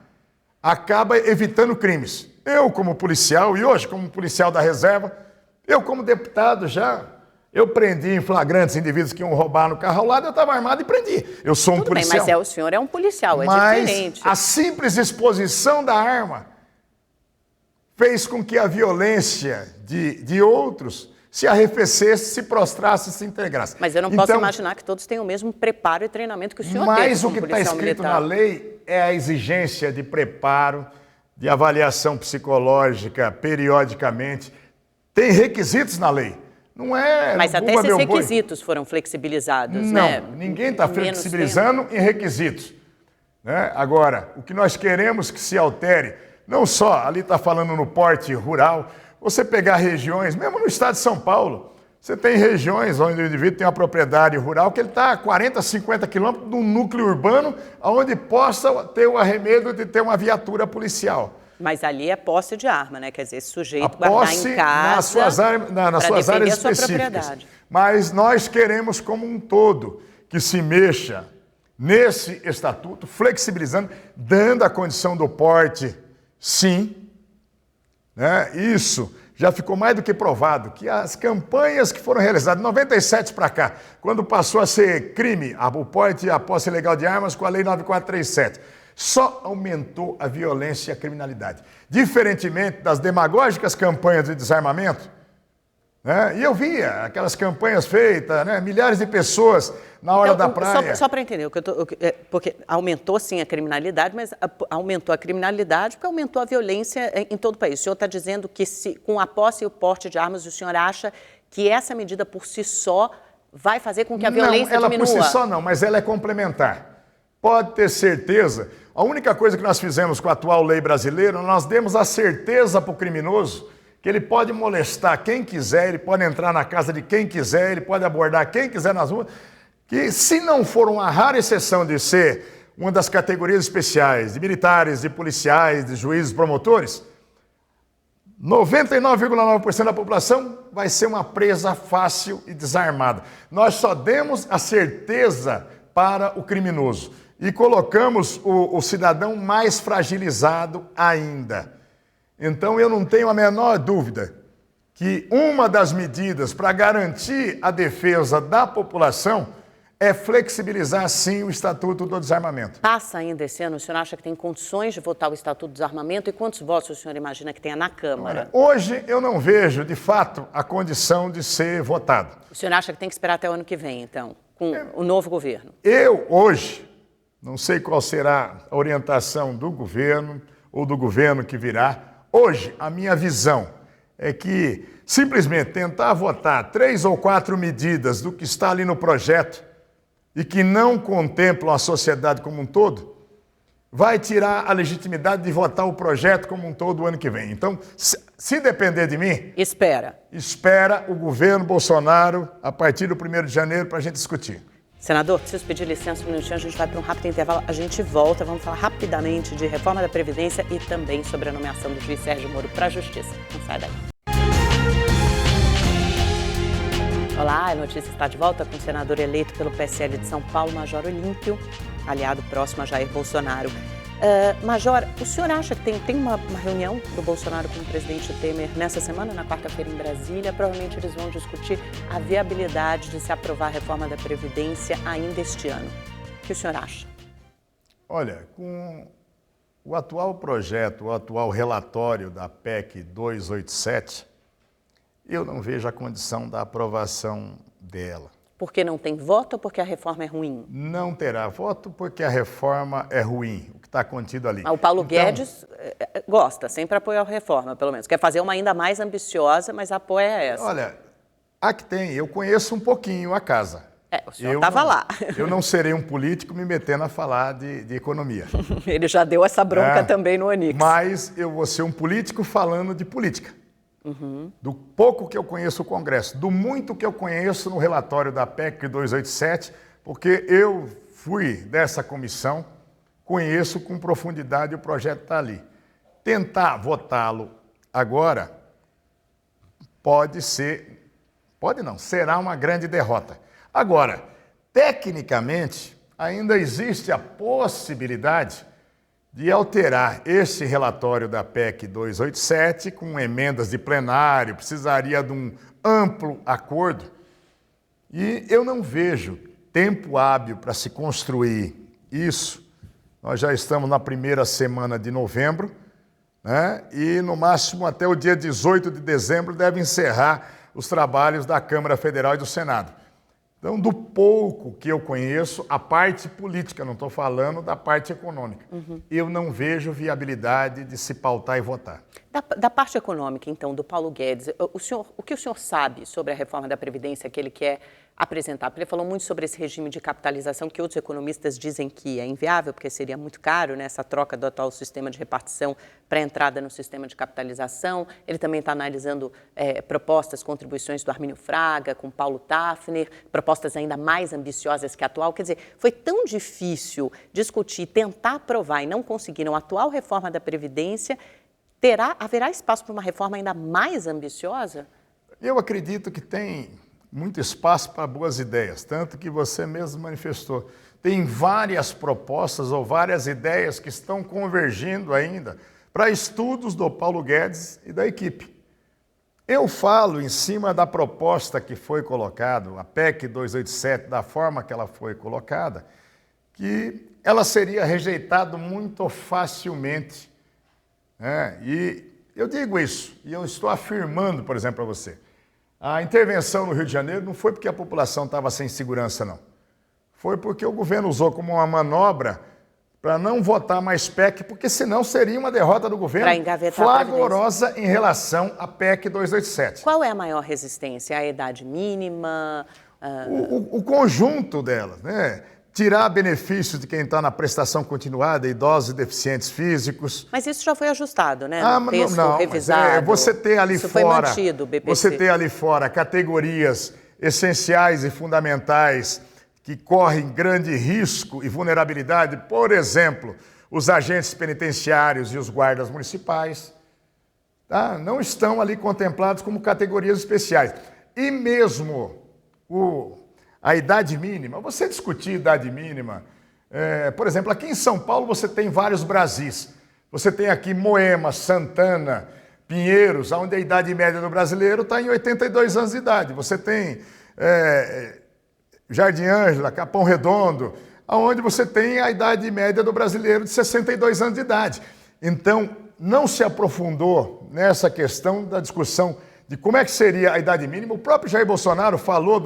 acaba evitando crimes. Eu, como policial, e hoje como policial da reserva, eu como deputado já, eu prendi em flagrantes indivíduos que iam roubar no carro ao lado, eu estava armado e prendi. Eu sou um policial. Tudo bem, mas o senhor é um policial, diferente. Mas a simples exposição da arma fez com que a violência de outros se arrefecesse, se prostrasse, se integrasse. Mas eu não posso imaginar que todos tenham o mesmo preparo e treinamento que o senhor teve Mas o que está escrito na lei é a exigência de preparo, de avaliação psicológica periodicamente. Tem requisitos na lei. Não é... Mas até esses requisitos foram flexibilizados, né? Não, ninguém está flexibilizando em requisitos. Né? Agora, o que nós queremos que se altere, não só, ali está falando no porte rural, você pegar regiões, mesmo no estado de São Paulo, você tem regiões onde o indivíduo tem uma propriedade rural que ele está a 40, 50 quilômetros de um núcleo urbano onde possa ter o arremedo de ter uma viatura policial. Mas ali é posse de arma, né? Quer dizer, esse sujeito guardar em casa nas suas áreas específicas. Mas nós queremos como um todo que se mexa nesse estatuto, flexibilizando, dando a condição do porte, sim. Né? Isso já ficou mais do que provado, que as campanhas que foram realizadas, de 97 para cá, quando passou a ser crime, o porte e a posse ilegal de armas com a Lei 9437, só aumentou a violência e a criminalidade. Diferentemente das demagógicas campanhas de desarmamento, né? E eu via aquelas campanhas feitas, né? Milhares de pessoas na hora da praia. Só para entender, porque aumentou sim a criminalidade, mas aumentou a criminalidade porque aumentou a violência em todo o país. O senhor está dizendo que com a posse e o porte de armas, o senhor acha que essa medida por si só vai fazer com que a violência diminua? Não, ela por si só não, mas ela é complementar. Pode ter certeza, a única coisa que nós fizemos com a atual lei brasileira, nós demos a certeza para o criminoso que ele pode molestar quem quiser, ele pode entrar na casa de quem quiser, ele pode abordar quem quiser nas ruas, que se não for uma rara exceção de ser uma das categorias especiais, de militares, de policiais, de juízes, promotores, 99,9% da população vai ser uma presa fácil e desarmada. Nós só demos a certeza para o criminoso e colocamos o cidadão mais fragilizado ainda. Então, eu não tenho a menor dúvida que uma das medidas para garantir a defesa da população é flexibilizar, sim, o Estatuto do Desarmamento. Passa ainda esse ano, o senhor acha que tem condições de votar o Estatuto do Desarmamento? E quantos votos o senhor imagina que tenha na Câmara? Hoje, eu não vejo, de fato, a condição de ser votado. O senhor acha que tem que esperar até o ano que vem, então, com o novo governo? Eu, hoje, não sei qual será a orientação do governo ou do governo que virá. Hoje, a minha visão é que simplesmente tentar votar 3 ou 4 medidas do que está ali no projeto e que não contemplam a sociedade como um todo, vai tirar a legitimidade de votar o projeto como um todo o ano que vem. Então, se depender de mim... Espera o governo Bolsonaro a partir do 1º de janeiro para a gente discutir. Senador, preciso pedir licença um minutinho, a gente vai para um rápido intervalo, a gente volta, vamos falar rapidamente de reforma da Previdência e também sobre a nomeação do juiz Sérgio Moro para a Justiça. Não sai daí. Olá, a notícia está de volta com o senador eleito pelo PSL de São Paulo, Major Olímpio, aliado próximo a Jair Bolsonaro. Major, o senhor acha que tem uma reunião do Bolsonaro com o presidente Temer nessa semana, na quarta-feira em Brasília? Provavelmente eles vão discutir a viabilidade de se aprovar a reforma da Previdência ainda este ano. O que o senhor acha? Olha, com o atual projeto, o atual relatório da PEC 287, eu não vejo a condição da aprovação dela. Porque não tem voto ou porque a reforma é ruim? Não terá voto porque a reforma é ruim, o que está contido ali. O Paulo Guedes gosta, sempre apoia a reforma, pelo menos. Quer fazer uma ainda mais ambiciosa, mas apoia essa. Olha, a que tem, eu conheço um pouquinho a casa. O senhor estava lá. Eu não serei um político me metendo a falar de economia. Ele já deu essa bronca também no Onix. Mas eu vou ser um político falando de política. Do pouco que eu conheço o Congresso, do muito que eu conheço no relatório da PEC 287, porque eu fui dessa comissão, conheço com profundidade o projeto está ali. Tentar votá-lo agora será uma grande derrota. Agora, tecnicamente, ainda existe a possibilidade de alterar esse relatório da PEC 287 com emendas de plenário, precisaria de um amplo acordo. E eu não vejo tempo hábil para se construir isso. Nós já estamos na primeira semana de novembro, né? E no máximo até o dia 18 de dezembro deve encerrar os trabalhos da Câmara Federal e do Senado. Então, do pouco que eu conheço, a parte política, não estou falando da parte econômica, eu não vejo viabilidade de se pautar e votar. Da parte econômica, então, do Paulo Guedes, o que o senhor sabe sobre a reforma da Previdência que ele quer apresentar? Porque ele falou muito sobre esse regime de capitalização que outros economistas dizem que é inviável, porque seria muito caro, né, essa troca do atual sistema de repartição para a entrada no sistema de capitalização. Ele também está analisando propostas, contribuições do Armínio Fraga, com Paulo Tafner, propostas ainda mais ambiciosas que a atual. Quer dizer, foi tão difícil discutir, tentar aprovar e não conseguiram a atual reforma da Previdência. Haverá espaço para uma reforma ainda mais ambiciosa? Eu acredito que tem muito espaço para boas ideias, tanto que você mesmo manifestou. Tem várias propostas ou várias ideias que estão convergindo ainda para estudos do Paulo Guedes e da equipe. Eu falo em cima da proposta que foi colocada, a PEC 287, da forma que ela foi colocada, que ela seria rejeitada muito facilmente. E eu digo isso, e eu estou afirmando, por exemplo, para você, a intervenção no Rio de Janeiro não foi porque a população estava sem segurança, não. Foi porque o governo usou como uma manobra para não votar mais PEC, porque senão seria uma derrota do governo flagrosa em relação à PEC 287. Qual é a maior resistência? A idade mínima? O conjunto delas, né? Tirar benefícios de quem está na prestação continuada, idosos e deficientes físicos. Mas isso já foi ajustado, né? No texto revisado. Você ter ali isso fora, foi mantido, BPC. Você ter ali fora categorias essenciais e fundamentais que correm grande risco e vulnerabilidade, por exemplo, os agentes penitenciários e os guardas municipais, tá? Não estão ali contemplados como categorias especiais. E mesmo a idade mínima, você discutir idade mínima, por exemplo, aqui em São Paulo você tem vários Brasis. Você tem aqui Moema, Santana, Pinheiros, onde a idade média do brasileiro está em 82 anos de idade. Você tem Jardim Ângela, Capão Redondo, onde você tem a idade média do brasileiro de 62 anos de idade. Então, não se aprofundou nessa questão da discussão de como é que seria a idade mínima. O próprio Jair Bolsonaro falou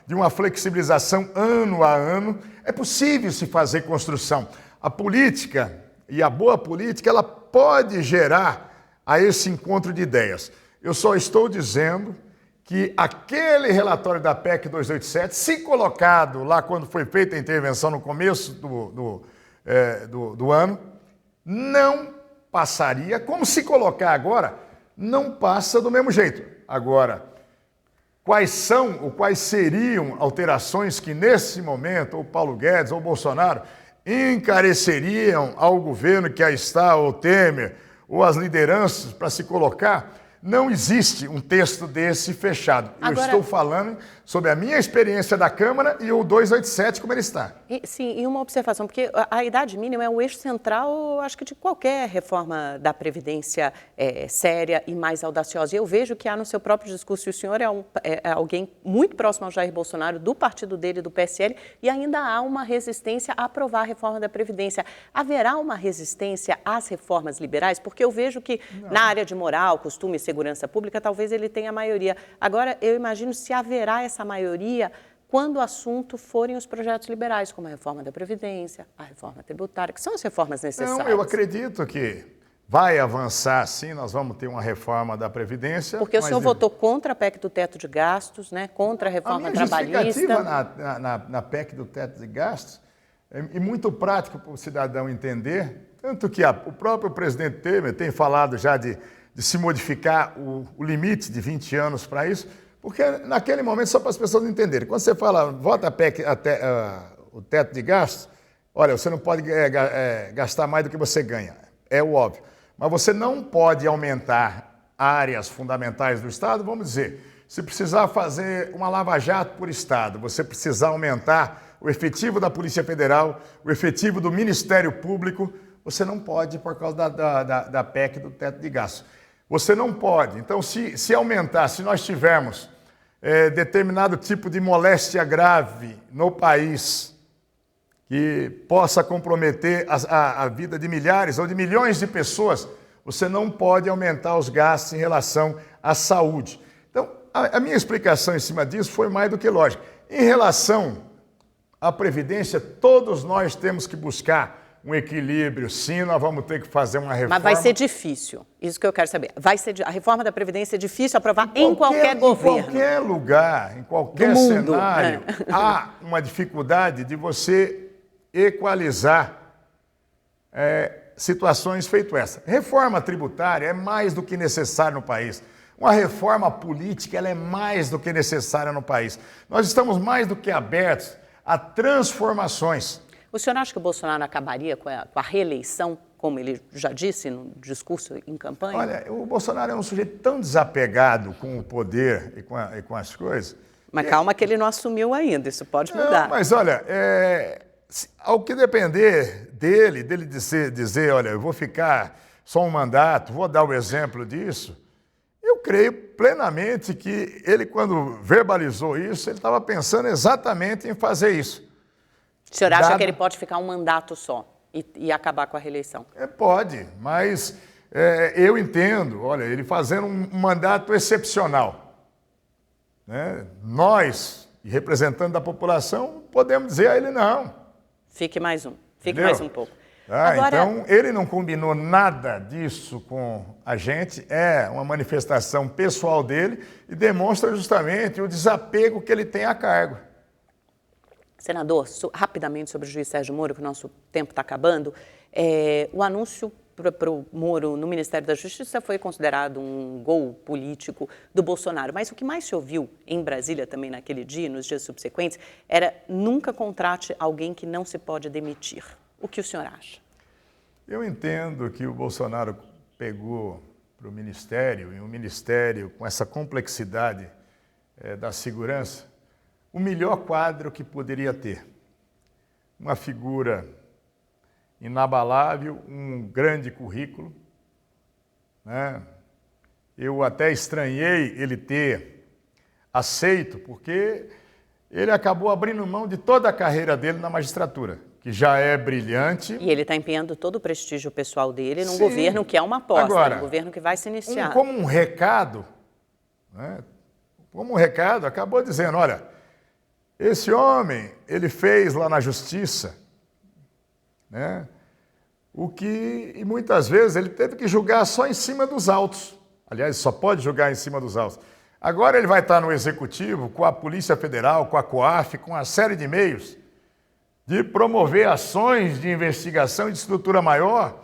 de uma flexibilização ano a ano. É possível se fazer construção. A política e a boa política, ela pode gerar a esse encontro de ideias. Eu só estou dizendo que aquele relatório da PEC 287, se colocado lá quando foi feita a intervenção no começo do ano, não passaria, como se colocar agora, não passa do mesmo jeito. Agora, quais são ou quais seriam alterações que nesse momento, ou Paulo Guedes ou Bolsonaro, encareceriam ao governo que aí está, ou Temer, ou as lideranças para se colocar? Não existe um texto desse fechado. Agora, eu estou falando sobre a minha experiência da Câmara e o 287 como ele está. Sim, e uma observação, porque a idade mínima é o eixo central, acho que de qualquer reforma da Previdência séria e mais audaciosa. E eu vejo que há no seu próprio discurso, e o senhor é alguém muito próximo ao Jair Bolsonaro, do partido dele, do PSL, e ainda há uma resistência a aprovar a reforma da Previdência. Haverá uma resistência às reformas liberais? Porque eu vejo que na área de moral, costume e segurança pública, talvez ele tenha a maioria. Agora, eu imagino se haverá essa maioria quando o assunto forem os projetos liberais, como a reforma da Previdência, a reforma tributária, que são as reformas necessárias. Não, eu acredito que vai avançar, sim, nós vamos ter uma reforma da Previdência. Porque o senhor votou contra a PEC do teto de gastos, né? Contra a reforma trabalhista. A justificativa na PEC do teto de gastos é muito prático para o cidadão entender, tanto que o próprio presidente Temer tem falado já de se modificar o limite de 20 anos para isso, porque naquele momento, só para as pessoas entenderem, quando você fala, vota a PEC, o teto de gastos, olha, você não pode gastar mais do que você ganha, é o óbvio. Mas você não pode aumentar áreas fundamentais do Estado, vamos dizer, se precisar fazer uma lava-jato por Estado, você precisar aumentar o efetivo da Polícia Federal, o efetivo do Ministério Público, você não pode por causa da PEC do teto de gastos. Você não pode. Então, se aumentar, se nós tivermos determinado tipo de moléstia grave no país que possa comprometer a vida de milhares ou de milhões de pessoas, você não pode aumentar os gastos em relação à saúde. Então, a minha explicação em cima disso foi mais do que lógica. Em relação à Previdência, todos nós temos que buscar um equilíbrio, sim, nós vamos ter que fazer uma reforma. Mas vai ser difícil, isso que eu quero saber. A reforma da Previdência é difícil aprovar em qualquer governo. Em qualquer lugar, em qualquer cenário, há uma dificuldade de você equalizar situações feito essa. Reforma tributária é mais do que necessária no país. Uma reforma política ela é mais do que necessária no país. Nós estamos mais do que abertos a transformações. O senhor acha que o Bolsonaro acabaria com a reeleição, como ele já disse no discurso em campanha? Olha, o Bolsonaro é um sujeito tão desapegado com o poder e com as coisas. Mas calma que ele não assumiu ainda, isso pode mudar. Mas olha, ao que depender dele dizer, olha, eu vou ficar só um mandato, vou dar o exemplo disso, eu creio plenamente que ele, quando verbalizou isso, ele estava pensando exatamente em fazer isso. O senhor acha que ele pode ficar um mandato só e acabar com a reeleição? Pode, mas eu entendo, olha, ele fazendo um mandato excepcional. Né? Nós, representando da população, podemos dizer a ele não. Fique mais um, fique Entendeu? mais um pouco. Agora... Então, ele não combinou nada disso com a gente, é uma manifestação pessoal dele e demonstra justamente o desapego que ele tem a cargo. Senador, rapidamente sobre o juiz Sérgio Moro, que o nosso tempo está acabando, o anúncio para o Moro no Ministério da Justiça foi considerado um gol político do Bolsonaro. Mas o que mais se ouviu em Brasília também naquele dia e nos dias subsequentes era nunca contrate alguém que não se pode demitir. O que o senhor acha? Eu entendo que o Bolsonaro pegou para o Ministério, e um Ministério com essa complexidade da segurança, o melhor quadro que poderia ter. Uma figura inabalável, um grande currículo. Né? Eu até estranhei ele ter aceito, porque ele acabou abrindo mão de toda a carreira dele na magistratura, que já é brilhante. E ele está empenhando todo o prestígio pessoal dele num governo que é uma aposta, agora, um governo que vai se iniciar. Como um recado, né? Como um recado, acabou dizendo, olha, esse homem, ele fez lá na justiça, né, o que, e muitas vezes, ele teve que julgar só em cima dos autos. Aliás, só pode julgar em cima dos autos. Agora ele vai estar no Executivo, com a Polícia Federal, com a COAF, com uma série de meios. de promover ações de investigação e de estrutura maior,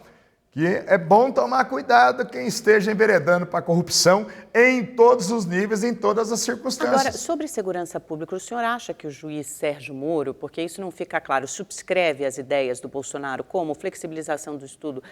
que é bom tomar cuidado quem esteja enveredando para a corrupção em todos os níveis, em todas as circunstâncias. Agora, sobre segurança pública, o senhor acha que o juiz Sérgio Moro, porque isso não fica claro, subscreve as ideias do Bolsonaro, como flexibilização do estudo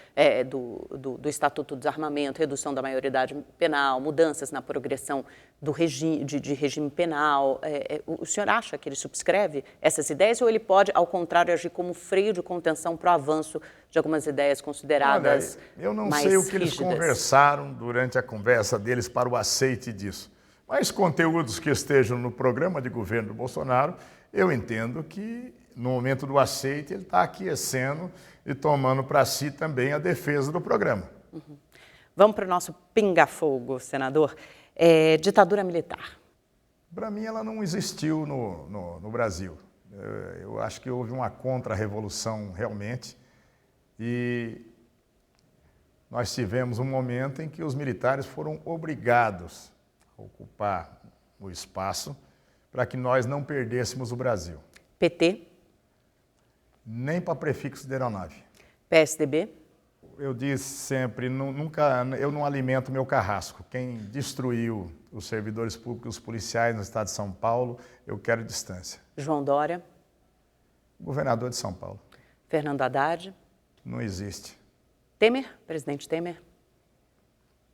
do Estatuto do Desarmamento, redução da maioridade penal, mudanças na progressão do regime, de regime penal, o senhor acha que ele subscreve essas ideias ou ele pode, ao contrário, agir como freio de contenção para o avanço de algumas ideias consideradas mais rígidas? Eu não sei o que eles conversaram durante a conversa deles para o aceite disso. Mas conteúdos que estejam no programa de governo do Bolsonaro, eu entendo que no momento do aceite ele está aquecendo e tomando para si também a defesa do programa. Uhum. Vamos para o nosso pinga-fogo, senador. Ditadura militar. Para mim ela não existiu no Brasil. Eu acho que houve uma contra-revolução realmente e nós tivemos um momento em que os militares foram obrigados a ocupar o espaço para que nós não perdêssemos o Brasil. PT? Nem para prefixo de aeronave. PSDB? Eu disse sempre, eu não alimento meu carrasco. Quem destruiu os servidores públicos, os policiais no estado de São Paulo, eu quero distância. João Dória? Governador de São Paulo. Fernando Haddad? Não existe. Temer? Presidente Temer?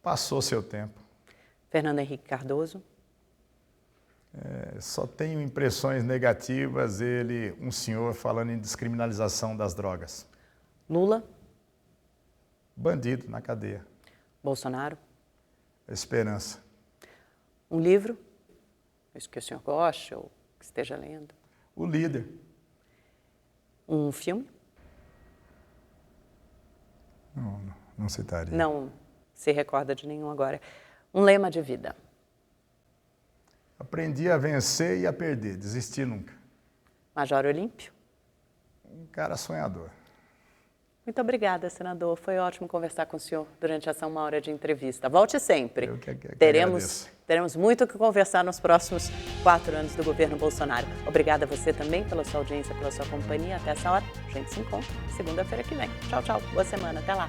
Passou seu tempo. Fernando Henrique Cardoso? Só tenho impressões negativas, um senhor falando em descriminalização das drogas. Lula? Bandido na cadeia. Bolsonaro? Esperança. Um livro? Isso que o senhor gosta ou que esteja lendo? O Líder. Um filme? Não citaria. Não se recorda de nenhum agora. Um lema de vida? Aprendi a vencer e a perder, desistir nunca. Major Olímpio? Um cara sonhador. Muito obrigada, senador. Foi ótimo conversar com o senhor durante essa 1 hora de entrevista. Volte sempre. Eu que teremos muito o que conversar nos próximos 4 anos do governo Bolsonaro. Obrigada a você também pela sua audiência, pela sua companhia. Até essa hora, a gente se encontra segunda-feira que vem. Tchau, tchau. Boa semana. Até lá.